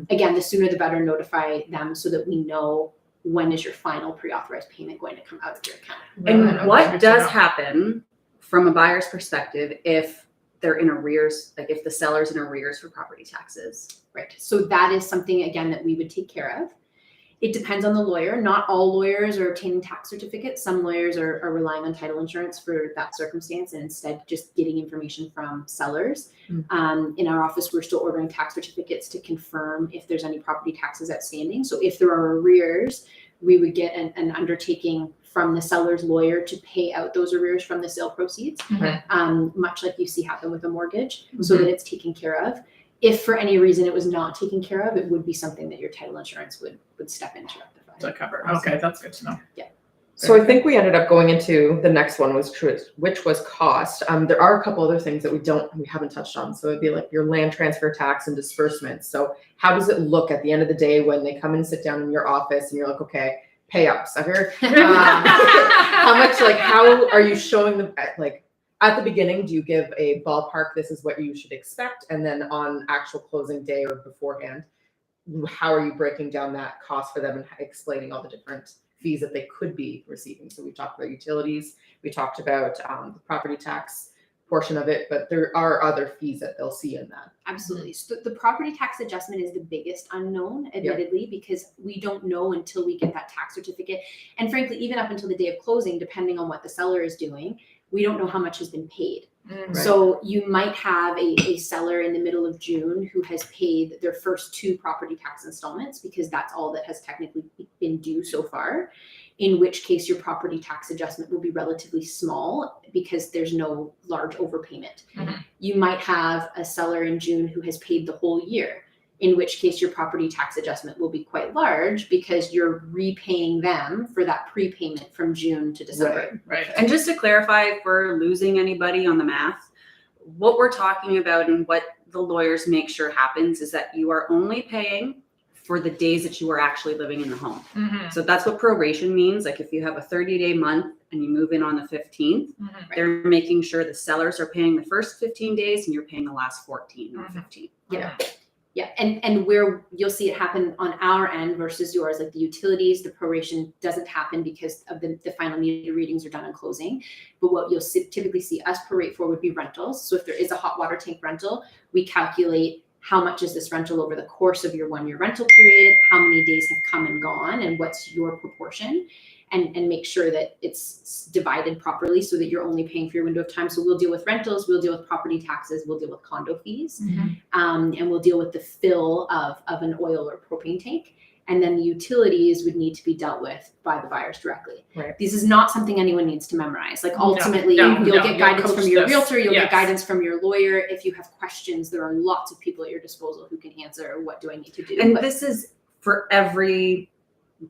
again, the sooner the better, notify them so that we know when is your final pre-authorized payment going to come out of your account. And what does happen from a buyer's perspective, if they're in arrears, like if the seller's in arrears for property taxes? Right. So that is something, again, that we would take care of. It depends on the lawyer. Not all lawyers are obtaining tax certificates. Some lawyers are relying on title insurance for that circumstance and instead just getting information from sellers. In our office, we're still ordering tax certificates to confirm if there's any property taxes outstanding. So if there are arrears, we would get an undertaking from the seller's lawyer to pay out those arrears from the sale proceeds, much like you see happen with a mortgage, so that it's taken care of. If for any reason it was not taken care of, it would be something that your title insurance would step in to rectify. To cover. Okay, that's good to know. Yeah. So I think we ended up going into the next one, which was cost. There are a couple other things that we haven't touched on. So it'd be like your land transfer tax and disbursements. So how does it look at the end of the day when they come and sit down in your office and you're like, okay, pay up, sucker. How much, like, how are you showing them, like, at the beginning, do you give a ballpark, this is what you should expect? And then on actual closing day or beforehand, how are you breaking down that cost for them and explaining all the different fees that they could be receiving? So we talked about utilities, we talked about the property tax portion of it, but there are other fees that they'll see in that. Absolutely. So the property tax adjustment is the biggest unknown, admittedly, because we don't know until we get that tax certificate. And frankly, even up until the day of closing, depending on what the seller is doing, we don't know how much has been paid. Right. So you might have a seller in the middle of June who has paid their first 2 property tax installments because that's all that has technically been due so far, in which case your property tax adjustment will be relatively small because there's no large overpayment. You might have a seller in June who has paid the whole year, in which case your property tax adjustment will be quite large because you're repaying them for that prepayment from June to December. Right. And just to clarify, if we're losing anybody on the math, what we're talking about and what the lawyers make sure happens is that you are only paying for the days that you are actually living in the home. So that's what proration means. Like if you have a 30-day month and you move in on the 15th, they're making sure the sellers are paying the first 15 days and you're paying the last 14 or 15. Yeah, and where you'll see it happen on our end versus yours, like the utilities, the proration doesn't happen because of the final meter readings are done on closing. But what you'll typically see us prorate for would be rentals. So if there is a hot water tank rental, we calculate how much is this rental over the course of your 1-year rental period, how many days have come and gone, and what's your proportion. And make sure that it's divided properly so that you're only paying for your window of time. So we'll deal with rentals, we'll deal with property taxes, we'll deal with condo fees, and we'll deal with the fill of an oil or propane tank. And then the utilities would need to be dealt with by the buyers directly. Right. This is not something anyone needs to memorize. Like ultimately, you'll get guidance from your realtor, you'll get guidance from your lawyer. If you have questions, there are lots of people at your disposal who can answer, what do I need to do? And this is for every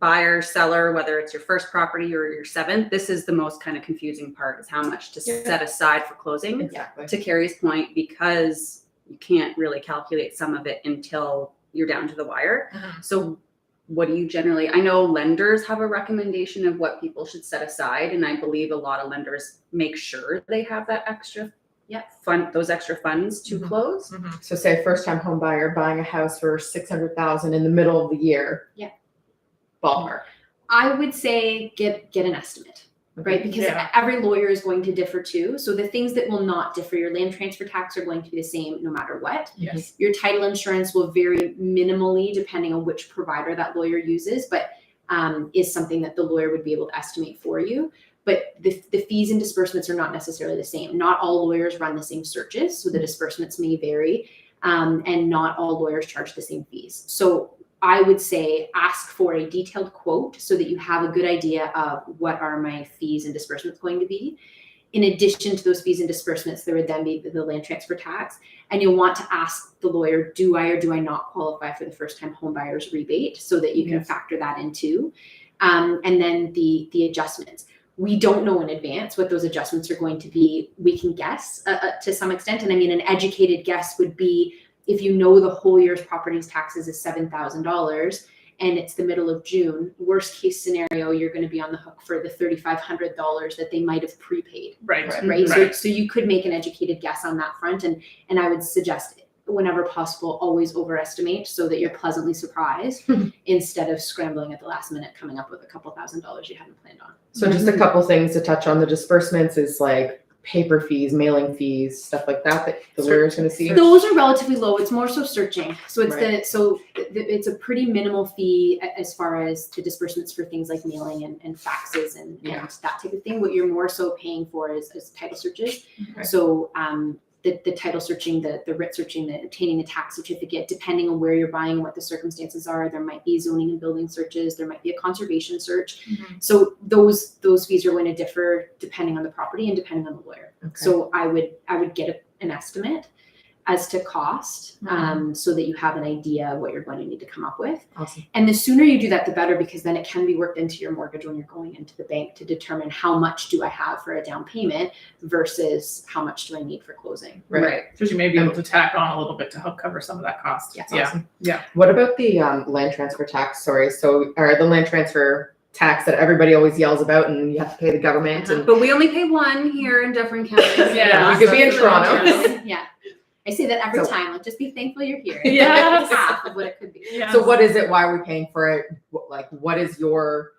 buyer, seller, whether it's your first property or your 7th, this is the most kind of confusing part, is how much to set aside for closing. Exactly. To Carrie's point, because you can't really calculate some of it until you're down to the wire. So what do you generally, I know lenders have a recommendation of what people should set aside, and I believe a lot of lenders make sure they have that extra those extra funds to close. So say first time home buyer buying a house for $600,000 in the middle of the year. Ballpark. I would say get an estimate, right? Because every lawyer is going to differ too. So the things that will not differ, your land transfer tax are going to be the same no matter what. Your title insurance will vary minimally depending on which provider that lawyer uses, but is something that the lawyer would be able to estimate for you. But the fees and disbursements are not necessarily the same. Not all lawyers run the same searches, so the disbursements may vary, and not all lawyers charge the same fees. So I would say ask for a detailed quote so that you have a good idea of what are my fees and disbursements going to be. In addition to those fees and disbursements, there would then be the land transfer tax. And you'll want to ask the lawyer, do I or do I not qualify for the first time home buyer's rebate, so that you can factor that in too. And then the adjustments. We don't know in advance what those adjustments are going to be. We can guess to some extent. And I mean, an educated guess would be, if you know the whole year's property taxes is $7,000 and it's the middle of June, worst case scenario, you're going to be on the hook for the $3,500 that they might have prepaid. Right. So you could make an educated guess on that front. And I would suggest, whenever possible, always overestimate so that you're pleasantly surprised instead of scrambling at the last minute, coming up with a couple $1,000s you hadn't planned on. So just a couple things to touch on. The disbursements is like paper fees, mailing fees, stuff like that the lawyer's going to see? Those are relatively low. It's more so searching. So it's Right. it's a pretty minimal fee as far as the disbursements for things like mailing and faxes and that type of thing. What you're more so paying for is title searches. Okay. So the title searching, the writ searching, the obtaining the tax certificate, depending on where you're buying and what the circumstances are, there might be zoning and building searches, there might be a conservation search. So those fees are going to differ depending on the property and depending on the lawyer. Okay. So I would get an estimate as to cost, so that you have an idea of what you're going to need to come up with. Awesome. And the sooner you do that, the better, because then it can be worked into your mortgage when you're going into the bank to determine how much do I have for a down payment versus how much do I need for closing. Right. Because you may be able to tack on a little bit to help cover some of that cost. Yes. Awesome. Yeah. What about the land transfer tax? Or the land transfer tax that everybody always yells about, and you have to pay the government. And But we only pay one here in Dufferin County. Yeah. we could be in Toronto. Yeah. I say that every So- time. Like, just be thankful you're here. Yes. It's half of what it could be. Yeah. So what is it? Why are we paying for it? What is your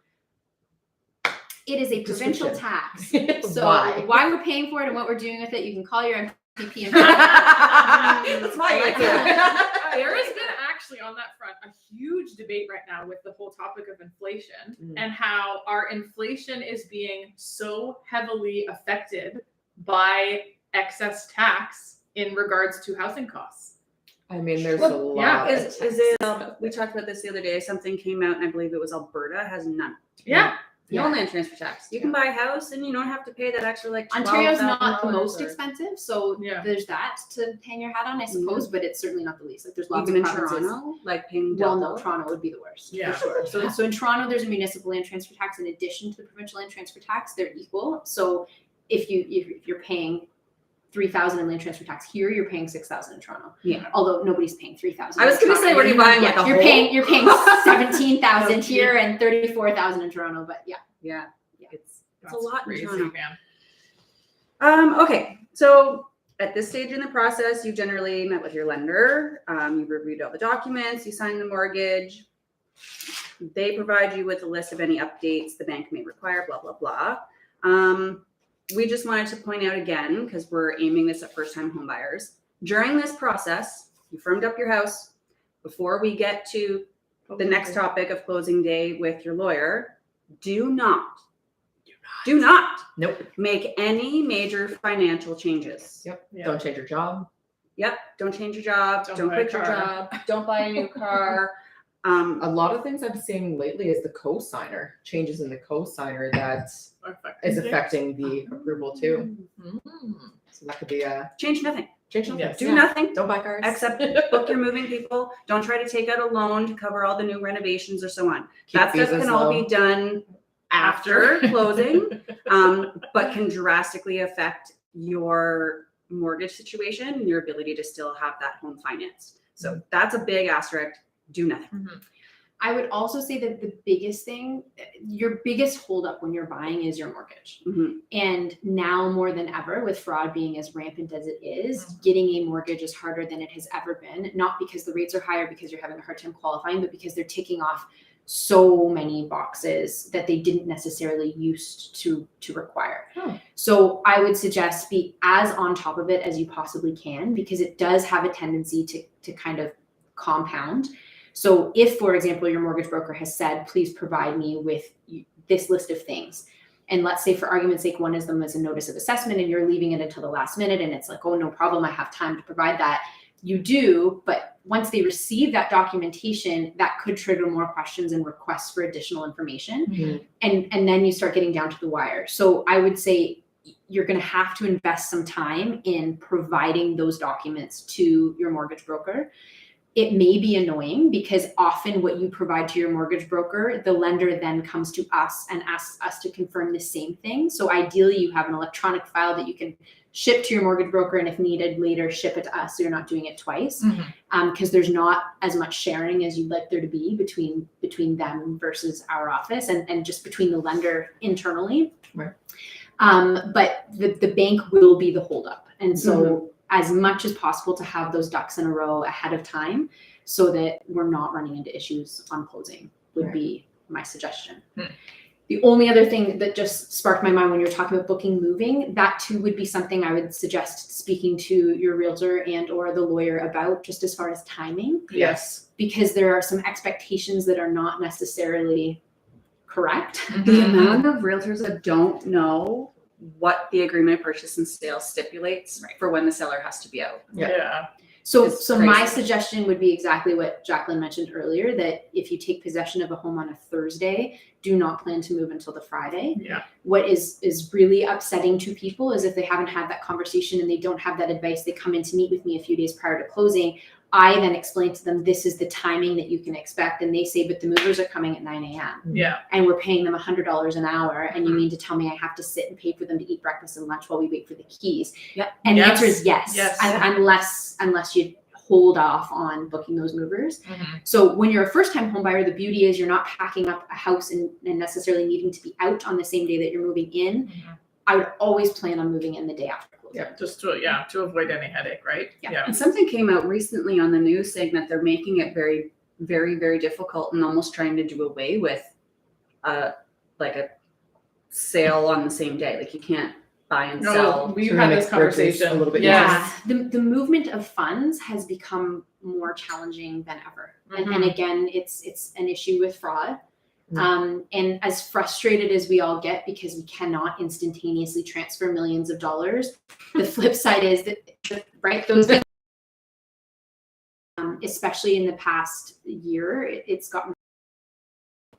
It is a provincial description? tax. So Why? why we're paying for it and what we're doing with it, you can call your MPP and That's my I like answer. There has been actually on that front a huge debate right now with the whole topic of inflation and how our inflation is being so heavily affected by excess tax in regards to housing costs. I mean, there's a lot. yeah, of Is it, we talked about this the other day, something came out and I believe it was Alberta has none. Yeah. No land transfer tax. You can buy a house and you don't have to pay that extra like Ontario's not the $12,000 most or- expensive, so Yeah. there's that to hang your hat on, I suppose, but it's certainly not the least. Like, there's lots Even of in provinces. Toronto, like paying Well, double. no, Toronto would be the worst. Yeah. For sure. So in Toronto, there's a municipal land transfer tax in addition to the provincial land transfer tax. They're equal. So if you're paying 3,000 in land transfer tax here, you're paying 6,000 in Toronto. Yeah. Although nobody's paying 3,000. I was gonna say, what are you buying, like, a you're whole? paying 17,000 here and 34,000 in Toronto. But yeah. Yeah. Yeah. It's That's a lot in crazy, Toronto. man. Okay, so at this stage in the process, you generally met with your lender, you reviewed all the documents, you signed the mortgage. They provide you with a list of any updates the bank may require, blah, blah, blah. We just wanted to point out again, because we're aiming this at first-time home buyers. During this process, you firmed up your house. Before we get to the next topic of closing day with your lawyer, do not Nope. make any major financial changes. Yep. Yeah. Don't change your job. Yep. Don't change your job. Don't Don't buy a quit your car. job. Don't buy a new car. A lot of things I'm seeing lately is the co-signer, changes in the co-signer that is affecting the approval too. Mm. So that could be a Change nothing. change. Something. Yes. Do nothing Don't buy cars. except book your moving people. Don't try to take out a loan to cover all the new renovations or so on. Keep That stuff visas can all low. be done after closing, but can drastically affect your mortgage situation and your ability to still have that home financed. So that's a big asterisk. Do nothing. I would also say that the biggest thing, your biggest holdup when you're buying is your mortgage. Mhm. And now more than ever, with fraud being as rampant as it is, getting a mortgage is harder than it has ever been. Not because the rates are higher, because you're having a hard time qualifying, but because they're ticking off so many boxes that they didn't necessarily used to require. Oh. So I would suggest be as on top of it as you possibly can, because it does have a tendency to kind of compound. So if, for example, your mortgage broker has said, please provide me with this list of things. And let's say, for argument's sake, one of them is a notice of assessment and you're leaving it until the last minute and it's like, oh, no problem, I have time to provide that. You do, but once they receive that documentation, that could trigger more questions and requests for additional information. Mhm. And then you start getting down to the wire. So I would say you're going to have to invest some time in providing those documents to your mortgage broker. It may be annoying because often what you provide to your mortgage broker, the lender then comes to us and asks us to confirm the same thing. So ideally you have an electronic file that you can ship to your mortgage broker, and if needed later, ship it to us so you're not doing it twice. Because there's not as much sharing as you'd like there to be between them versus our office and just between the lender internally. Right. But the bank will be the holdup. And so as much as possible to have those ducks in a row ahead of time so that we're not running into issues on closing would Right. be my suggestion. The only other thing that just sparked my mind when you're talking about booking moving, that too would be something I would suggest speaking to your realtor and or the lawyer about, just as far as timing, Yes. because there are some expectations that are not necessarily correct. The amount of realtors that don't know what the agreement of purchase and sale stipulates for when the seller has to be out. Yeah. So It's my crazy. suggestion would be exactly what Jacqueline mentioned earlier, that if you take possession of a home on a Thursday, do not plan to move until the Friday. Yeah. What is really upsetting to people is if they haven't had that conversation and they don't have that advice, they come in to meet with me a few days prior to closing. I then explain to them, this is the timing that you can expect. And they say, but the movers are coming at 9 a.m. Yeah. and we're paying them $100 an hour. And you mean to tell me I have to sit and pay for them to eat breakfast and lunch while we wait for the keys? Yep. And Yes. the answer is yes, Yes. unless you hold off on booking those movers. Mhm. So when you're a first-time home buyer, the beauty is you're not packing up a house and necessarily needing to be out on the same day that you're moving in. Mhm. I would always plan on moving in the day after closing. Yeah. Just to avoid any headache, right? Yeah. And something came out recently on the news saying that they're making it very, very, very difficult and almost trying to do away with like a sale on the same day. Like you can't buy and No, sell. we've Trying had to this make bridges conversation a little bit Yes. The movement of funds has become more challenging than ever. And again, it's an issue with fraud. And as frustrated as we all get because we cannot instantaneously transfer millions of dollars, the flip side is that, right, those especially in the past year, it's gotten,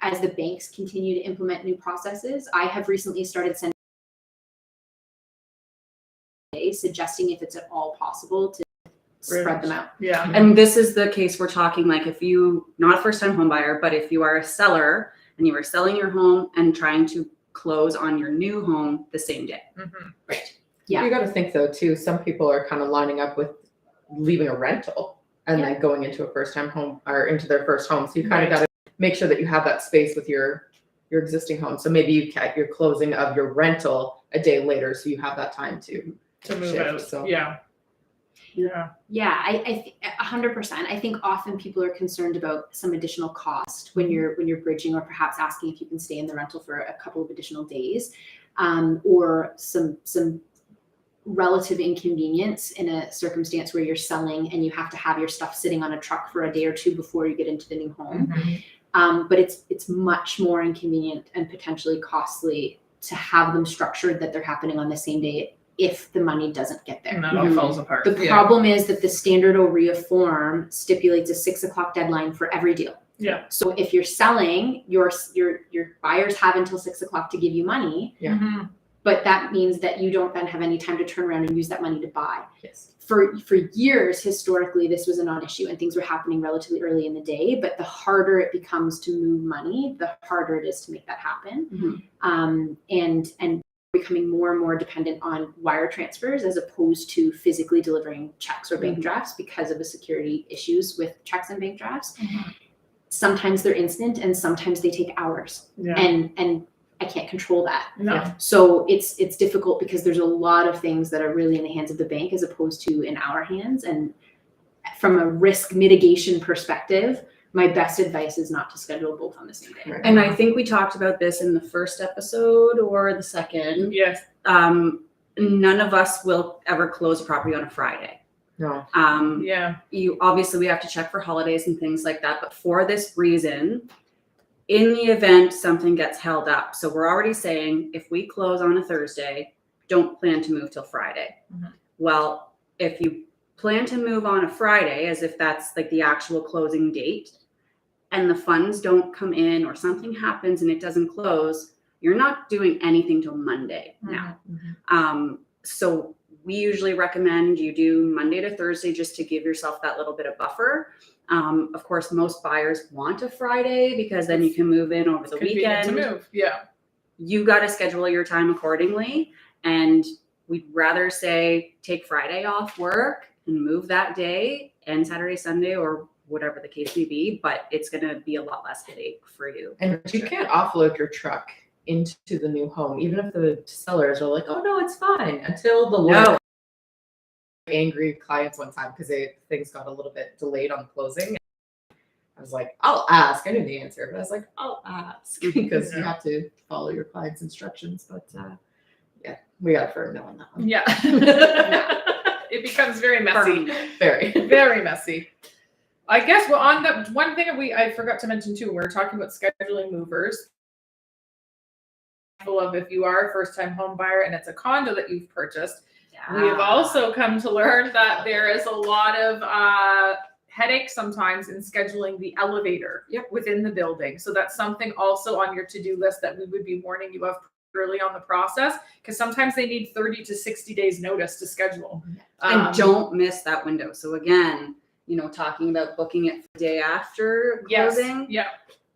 as the banks continue to implement new processes. I have recently started sending suggesting if it's at all possible to spread them out. Yeah. And this is the case we're talking like if you, not a first time home buyer, but if you are a seller and you are selling your home and trying to close on your new home the same day. Mhm. Right. Yeah. You got to think though too. Some people are kind of lining up with leaving a rental and then going into a first time home or into their first home. So you kind of got to make sure that you have that space with your existing home. So maybe you're closing of your rental a day later, so you have that time to move shift, out. so. Yeah. Yeah. Yeah, I 100%. I think often people are concerned about some additional cost when you're bridging, or perhaps asking if you can stay in the rental for a couple of additional days, or some relative inconvenience in a circumstance where you're selling and you have to have your stuff sitting on a truck for a day or two before you get into the new home. But it's much more inconvenient and potentially costly to have them structured that they're happening on the same day if the money doesn't get there. And that all falls apart. The problem is that the standard OREA form stipulates a 6 o'clock deadline for every deal. Yeah. So if you're selling, your buyers have until 6 o'clock to give you money, Mhm. but that means that you don't then have any time to turn around and use that money to buy. Yes. For years, historically, this was a non-issue and things were happening relatively early in the day, but the harder it becomes to move money, the harder it is to make that happen. And becoming more and more dependent on wire transfers as opposed to physically delivering checks or bank drafts because of the security issues with checks and bank drafts. Sometimes they're instant and sometimes they take hours. Yeah. And I can't control that. No. So it's difficult because there's a lot of things that are really in the hands of the bank as opposed to in our hands. And from a risk mitigation perspective, my best advice is not to schedule both on the same day. Right. And I think we talked about this in the first episode or the second. Yes. None of us will ever close a property on a Friday. No. Yeah. You obviously we have to check for holidays and things like that, but for this reason, in the event something gets held up, so we're already saying if we close on a Thursday, don't plan to move till Friday. Well, if you plan to move on a Friday, as if that's like the actual closing date, and the funds don't come in or something happens and it doesn't close, you're not doing anything till Monday now. So we usually recommend you do Monday to Thursday just to give yourself that little bit of buffer. Of course, most buyers want a Friday because then you can move in over the Convenient weekend. to move. Yeah. You got to schedule your time accordingly. And we'd rather say take Friday off work and move that day and Saturday, Sunday, or whatever the case may be, but it's going to be a lot less headache for you. And you can't offload your truck into the new home, even if the sellers are like, "Oh no, it's fine," until the lawyer angry clients one time because things got a little bit delayed on closing. I was like, I'll ask. I knew the answer, but I was like, I'll ask because you have to follow your client's instructions. But yeah, we got a firm no on that one. Yeah. It becomes very messy. Very. Very messy. I guess well, on the one thing I forgot to mention too, we're talking about scheduling movers. Of if you are a first-time home buyer and it's a condo that you've purchased, we have also come to learn that there is a lot of headache sometimes in scheduling the elevator within the building. So that's something also on your to-do list that we would be warning you of early on the process, because sometimes they need 30 to 60 days notice to schedule. And don't miss that window. So again, talking about booking it the day after closing. Yeah.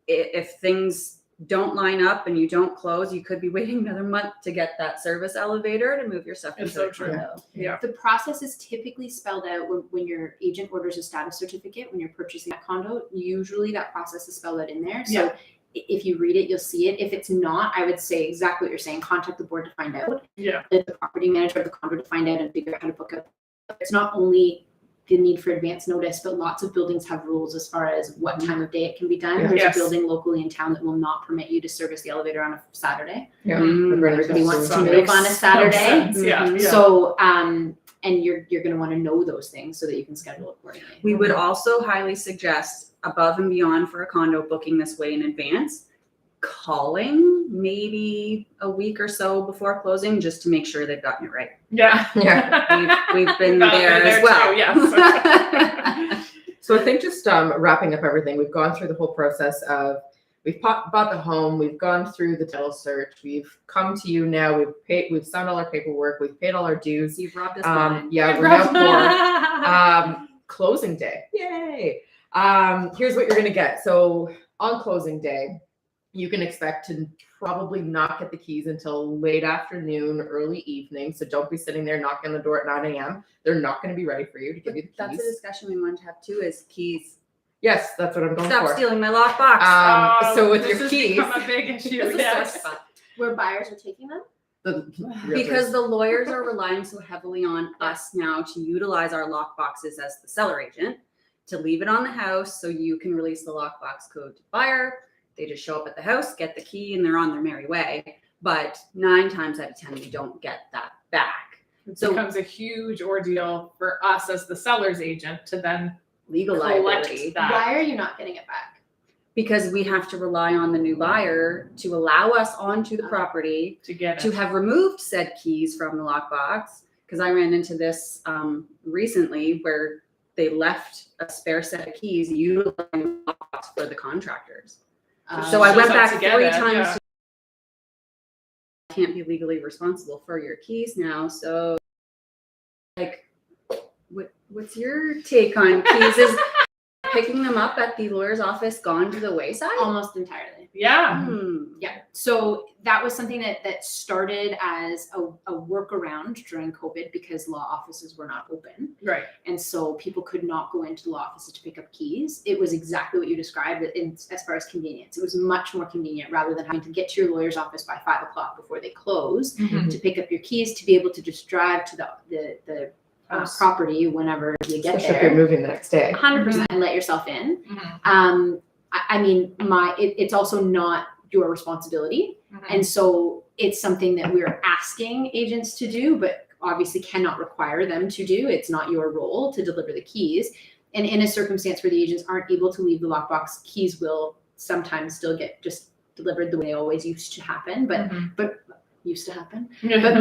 If things don't line up and you don't close, you could be waiting another month to get that service elevator to move your stuff into the condo. Yeah. The process is typically spelled out when your agent orders a status certificate, when you're purchasing that condo, usually that process is spelled out in there. So if you read it, you'll see it. If it's not, I would say exactly what you're saying. Contact the board to find out. Yeah. The property manager of the condo to find out and figure out how to book it. It's not only the need for advance notice, but lots of buildings have rules as far as what time of day it can be done. Yeah. There's Yes. a building locally in town that will not permit you to service the elevator on a Saturday. Yeah. Everybody wants to That move makes on a Saturday. sense. Yeah. Mhm. Yeah. So, and you're going to want to know those things so that you can schedule accordingly. We would also highly suggest, above and beyond for a condo, booking this way in advance, calling maybe a week or so before closing just to make sure they've gotten it right. Yeah. We've been Got there there as well. too, yes. So I think just wrapping up everything, we've gone through the whole process of we've bought the home, we've gone through the title search, we've come to you now, we've signed all our paperwork, we've paid all our dues. You've robbed us blind. Yeah, we're now for closing day. Yay! Here's what you're gonna get. So on closing day, you can expect to probably not get the keys until late afternoon, early evening. So don't be sitting there knocking on the door at 9 a.m. They're not going to be ready for you to give you the keys. That's a discussion we wanted to have too, is keys. Yes, that's what I'm going Stop for. stealing my lockbox. So with this your has keys, become a big issue. This is Yes. so fun. Where buyers are taking them? Because the lawyers are relying so heavily on us now to utilize our lockboxes as the seller agent, to leave it on the house so you can release the lockbox code to buyer. They just show up at the house, get the key, and they're on their merry way. But 9 times out of 10, we don't get that back. It So- becomes a huge ordeal for us as the seller's agent to then Legal collect liability. that. Why are you not getting it back? Because we have to rely on the new buyer to allow us onto the property To get to it. have removed said keys from the lockbox. Because I ran into this recently where they left a spare set of keys utilizing the lockbox for the contractors. So I shows went up back to get 3 it, times. yeah. I can't be legally responsible for your keys now. So, like, what's your take on keys? Is picking them up at the lawyer's office gone to the wayside? Almost entirely. Yeah. Yeah. So that was something that started as a workaround during COVID because law offices were not open. Right. And so people could not go into the law offices to pick up keys. It was exactly what you described as far as convenience. It was much more convenient rather than having to get to your lawyer's office by 5 o'clock before they close to pick up your keys, to be able to just drive to the property whenever you get especially if you're there. moving the next day. 100% and let yourself in. Mhm. I mean, it's also not your responsibility. And so it's something that we're asking agents to do, but obviously cannot require them to do. It's not your role to deliver the keys. And in a circumstance where the agents aren't able to leave the lockbox, keys will sometimes still get just delivered the way they always used to happen, but used to happen, but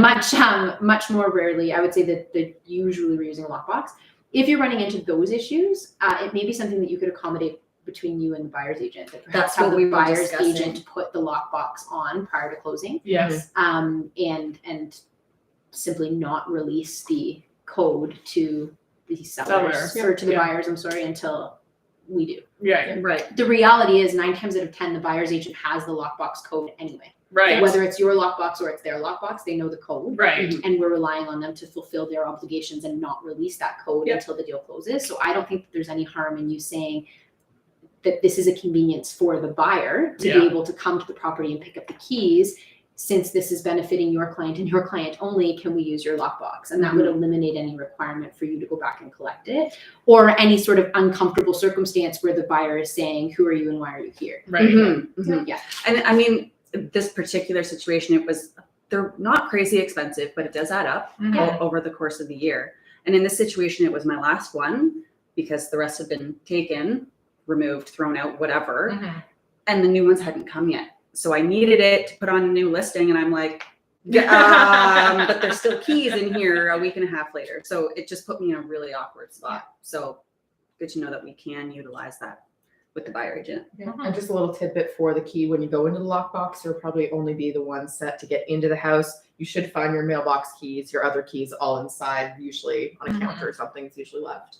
much more rarely. I would say that usually we're using a lockbox. If you're running into those issues, it may be something that you could accommodate between you and the buyer's agent. That perhaps That's what have we the were buyer's discussing. agent put the lockbox on prior to closing, Yes. and simply not release the code to the sellers Seller. or to the Yeah. buyers. I'm sorry, until we do. Yeah. Right. The reality is 9 times out of 10, the buyer's agent has the lockbox code anyway. Right. Whether it's your lockbox or it's their lockbox, they know the code. Right. And we're relying on them to fulfill their obligations and not release that code Yep. until the deal closes. So I don't think that there's any harm in you saying that this is a convenience for the buyer to Yeah. be able to come to the property and pick up the keys. since this is benefiting your client and your client only, can we use your lockbox? And that would eliminate any requirement for you to go back and collect it, or any sort of uncomfortable circumstance where the buyer is saying, who are you and why are you here? Right. Yeah. And I mean, this particular situation, they're not crazy expensive, but it does add up over the course of the year. And in this situation, it was my last one because the rest have been taken, removed, thrown out, whatever. And the new ones hadn't come yet. So I needed it to put on a new listing, and I'm like, but there's still keys in here a week and a half later. So it just put me in a really awkward spot. So good to know that we can utilize that with the buyer agent. And just a little tidbit for the key: when you go into the lockbox, there'll probably only be the one set to get into the house. You should find your mailbox keys, your other keys, all inside, usually on a counter or something. It's usually left.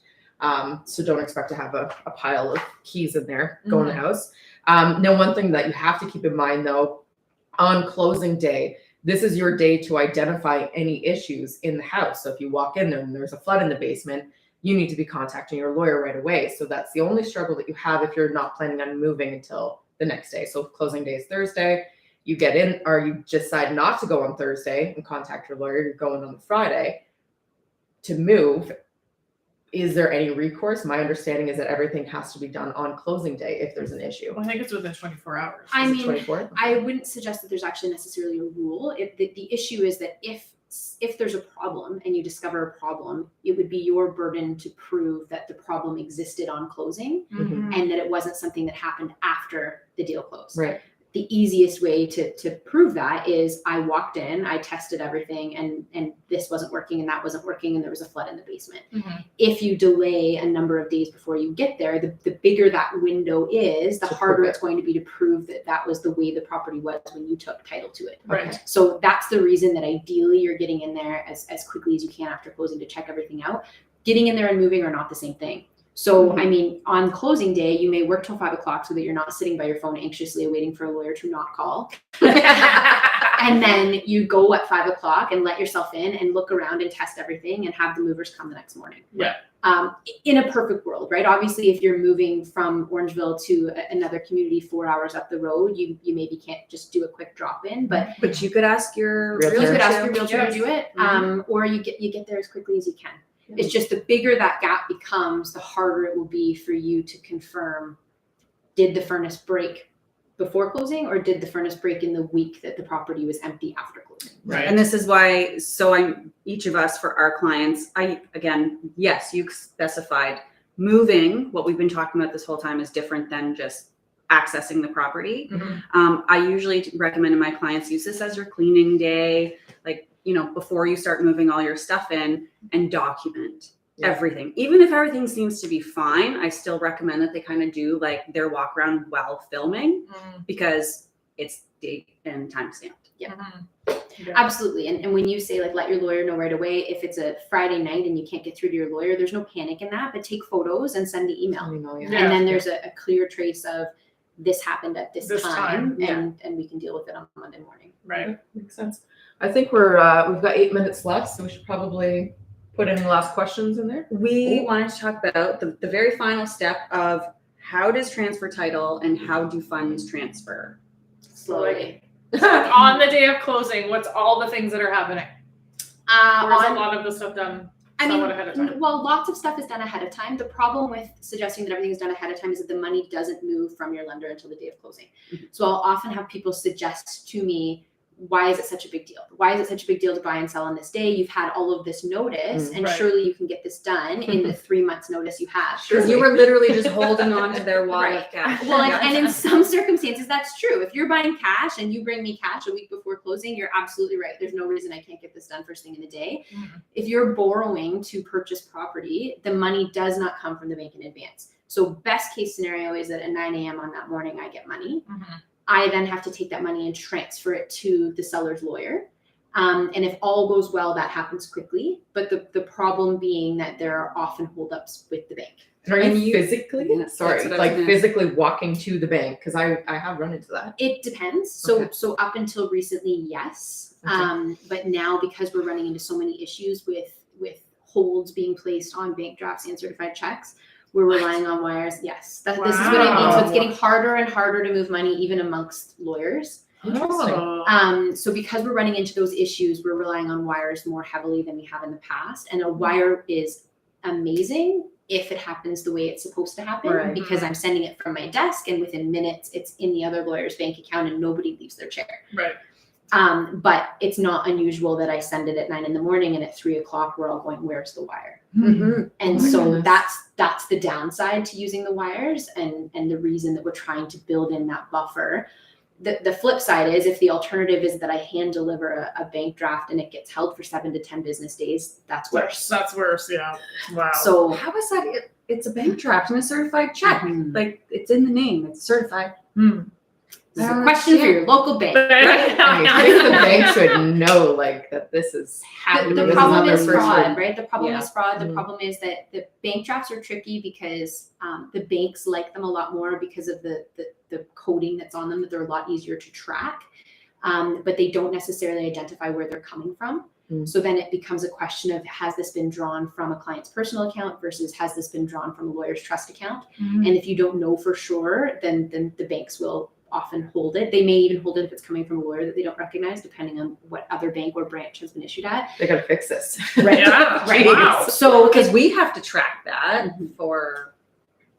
So don't expect to have a pile of keys in there. Go in the house. Now, one thing that you have to keep in mind, though, on closing day, this is your day to identify any issues in the house. So if you walk in there and there's a flood in the basement, you need to be contacting your lawyer right away. So that's the only struggle that you have if you're not planning on moving until the next day. So if closing day is Thursday, you get in, or you decide not to go on Thursday and contact your lawyer, you're going on the Friday to move. Is there any recourse? My understanding is that everything has to be done on closing day if there's an issue. Well, I think it's within 24 hours. I Is it mean, 24? I wouldn't suggest that there's actually necessarily a rule. If the issue is that if there's a problem and you discover a problem, it would be your burden to prove that the problem existed on closing and that it wasn't something that happened after the deal closed. Right. The easiest way to prove that is I walked in, I tested everything, and this wasn't working and that wasn't working, and there was a flood in the basement. If you delay a number of days before you get there, the bigger that window is, the harder it's going to be to prove that that was the way the property was when you took title to it. Right. So that's the reason that ideally you're getting in there as quickly as you can after closing to check everything out. Getting in there and moving are not the same thing. So, I mean, on closing day, you may work till 5 o'clock so that you're not sitting by your phone anxiously waiting for a lawyer to not call. And then you go at 5 o'clock and let yourself in and look around and test everything and have the movers come the next morning. Yeah. In a perfect world, right? Obviously, if you're moving from Orangeville to another community 4 hours up the road, you maybe can't just do a quick drop in, but you could ask your Realtor. you could ask your realtor Yes. to do it, or you get there as quickly as you can. It's just the bigger that gap becomes, the harder it will be for you to confirm, did the furnace break before closing, or did the furnace break in the week that the property was empty after closing? Right. And this is why, each of us, for our clients, yes, you specified moving. What we've been talking about this whole time is different than just accessing the property. I usually recommend to my clients, use this as your cleaning day, before you start moving all your stuff in, and document everything. Even if everything seems to be fine, I still recommend that they kind of do like their walk around while filming, because it's date and time stamped. Yeah. Absolutely. And when you say like let your lawyer know right away, if it's a Friday night and you can't get through to your lawyer, there's no panic in that, but take photos and send the email. And then there's a clear trace of this happened at this time. And we can deal with it on Monday morning. Right. Makes sense. I think we've got 8 minutes left, so we should probably put any last questions in there. We wanted to talk about the very final step of how does transfer title and how do funds transfer? Slowly. On the day of closing, what's all the things that are happening? Or is a lot of the stuff done somewhat ahead of time? Well, lots of stuff is done ahead of time. The problem with suggesting that everything is done ahead of time is that the money doesn't move from your lender until the day of closing. So I'll often have people suggest to me, why is it such a big deal? Why is it such a big deal to buy and sell on this day? You've had all of this notice, and surely you can get this done in the 3 months notice you have. Because you were literally just holding on to their wad of cash. Well, and in some circumstances, that's true. If you're buying cash and you bring me cash a week before closing, you're absolutely right. There's no reason I can't get this done first thing in the day. If you're borrowing to purchase property, the money does not come from the bank in advance. So best case scenario is that at 9 a.m. on that morning, I get money. I then have to take that money and transfer it to the seller's lawyer. And if all goes well, that happens quickly. But the problem being that there are often holdups with the bank. And are you physically, Yeah, physically walking to the bank? Because I have run into that. It depends. So up until recently, yes. But now, because we're running into so many issues with holds being placed on bank drafts and certified checks, we're relying on wires. Yes, this is what I mean. So it's getting harder and harder to move money, even amongst lawyers. Interesting. Oh. So because we're running into those issues, we're relying on wires more heavily than we have in the past. And a wire is amazing if it happens the way it's supposed to happen, Right. because I'm sending it from my desk and within minutes it's in the other lawyer's bank account and nobody leaves their chair. Right. But it's not unusual that I send it at 9 a.m. and at 3 o'clock we're all going, where's the wire? Mm-hmm. And Oh my so goodness. that's the downside to using the wires and the reason that we're trying to build in that buffer. The flip side is if the alternative is that I hand deliver a bank draft and it gets held for 7 to 10 business days, that's worse. That's worse. Yeah. Wow. So How is that? It's a bank draft and a certified check. Mhm. Like it's in the name. It's certified. this is a question for your local bank. I think the bank should know like that this is happening. The This problem not is their first fraud, one. right? The problem Yeah. is fraud. The Mhm. problem is that the bank drafts are tricky because the banks like them a lot more because of the coding that's on them, that they're a lot easier to track. But they don't necessarily identify where they're coming from. Mm. So then it becomes a question of, has this been drawn from a client's personal account versus has this been drawn from a lawyer's trust account? Mhm. And if you don't know for sure, then the banks will often hold it. They may even hold it if it's coming from a lawyer that they don't recognize, depending on what other bank or branch has been issued at. They gotta fix this. Right. Yeah. Right. Wow. So Because we have to track that Mhm. for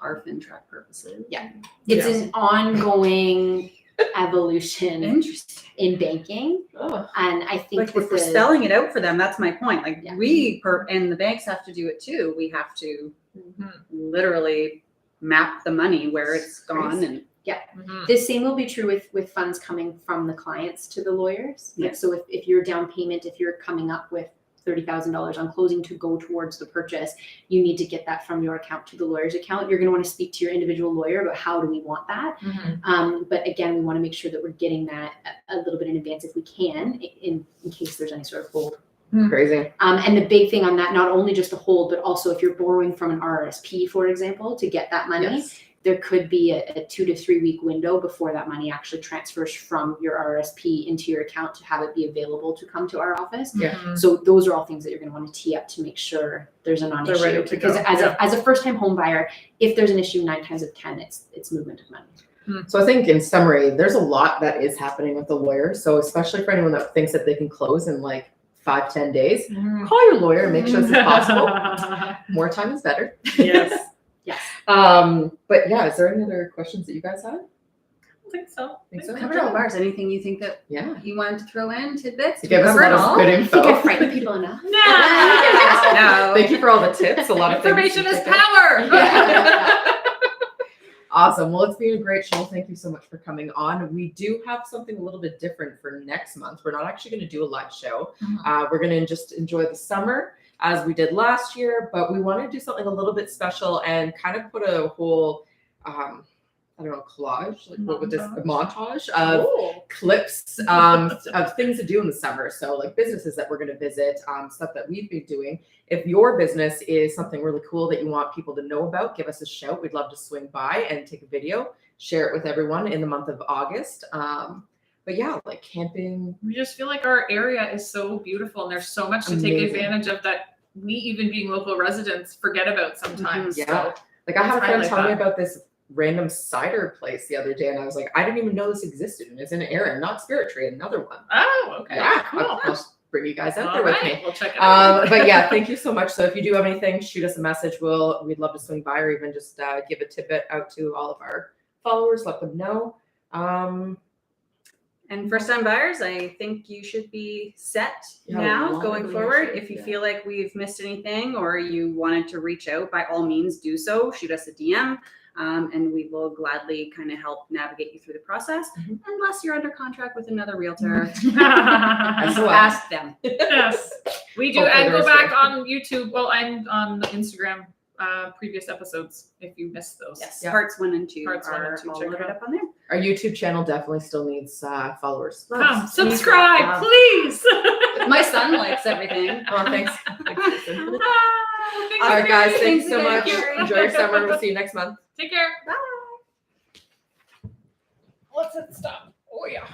our FinTrack purposes. Yeah. it's an ongoing evolution Interesting. in banking. Oh. And I think Like that if we're spelling it out for them, that's my point. Like Yeah. and the banks have to do it too. We have to Mhm. literally map the money where it's gone Crazy. and Mhm. the same will be true with funds coming from the clients to the lawyers. Yeah. Like, so if your down payment, if you're coming up with $30,000 on closing to go towards the purchase, you need to get that from your account to the lawyer's account. You're going to want to speak to your individual lawyer about how do we want that. Mhm. But again, we want to make sure that we're getting that a little bit in advance if we can, in case there's any sort of hold. Crazy. And the big thing on that, not only just a hold, but also if you're borrowing from an RRSP, for example, to get that money, Yes. there could be a 2 to 3 week window before that money actually transfers from your RRSP into your account to have it be available to come to our office. Yeah. Mhm. So those are all things that you're going to want to tee up to make sure there's a They're non-issue. ready to Because go. as a first-time home buyer, if there's an issue 9 times out of 10, it's movement of money. So I think in summary, there's a lot that is happening with the lawyer. So especially for anyone that thinks that they can close in like 5-10 days, Mhm. call your lawyer and make sure this is possible. More time is better. Yes. Yes. But yeah, is there any other questions that you guys had? I think so. Think so? covered all of ours. Anything you think that Yeah. you wanted to throw in tidbits? You gave us a Covered lot all? of good I think I info. frightened people enough. No. Thank you for all the tips. A lot of things. Information to is take in. power. Yeah. Awesome. Well, it's been a great show. Thank you so much for coming on. We do have something a little bit different for next month. We're not actually going to do a live show. We're going to just enjoy the summer as we did last year, but we want to do something a little bit special and kind of put a whole, I don't know, collage, like what would this, a montage of Cool. clips of things to do in the summer. So like businesses that we're going to visit, stuff that we've been doing. If your business is something really cool that you want people to know about, give us a shout. We'd love to swing by and take a video, share it with everyone in the month of August. But yeah, like camping. We just feel like our area is so beautiful and there's so much to Amazing. take advantage of that we, even being local residents, forget about sometimes. Yeah. So, Like I had a Let's friend highlight tell me that. about this random cider place the other day, and I was like, I didn't even know this existed. And it's in Erin, not Spirit Tree, another one. oh, okay. Yeah, Cool. I'll just bring you guys out All there with right, me. we'll check it out. But yeah, thank you so much. So if you do have anything, shoot us a message. We'd love to swing by or even just give a tidbit out to all of our followers, let them know. And first time buyers, I think you should be set You have a now lot going of forward. information, If you yeah. feel like we've missed anything or you wanted to reach out, by all means do so. Shoot us a DM. And we will gladly kind of help navigate you through the process. Mhm. Unless you're under contract with another realtor, As well. ask them. Yes, we do. Hopefully And go there's back there. on YouTube. Well, I'm on Instagram, previous episodes if you missed those. Yes, Yeah. parts 1 and 2 Parts 1 and are 2, all check it loaded out. up on there. Our YouTube channel definitely still needs followers. Come, subscribe, Wow. please. My son likes everything. Oh, thanks. Thanks, Kristen. Thanks, All right, guys. Mary. Thank you so again, much. Carrie. Enjoy your summer. We'll see you next month. Take care. Bye. Let's hit stop. Oh yeah.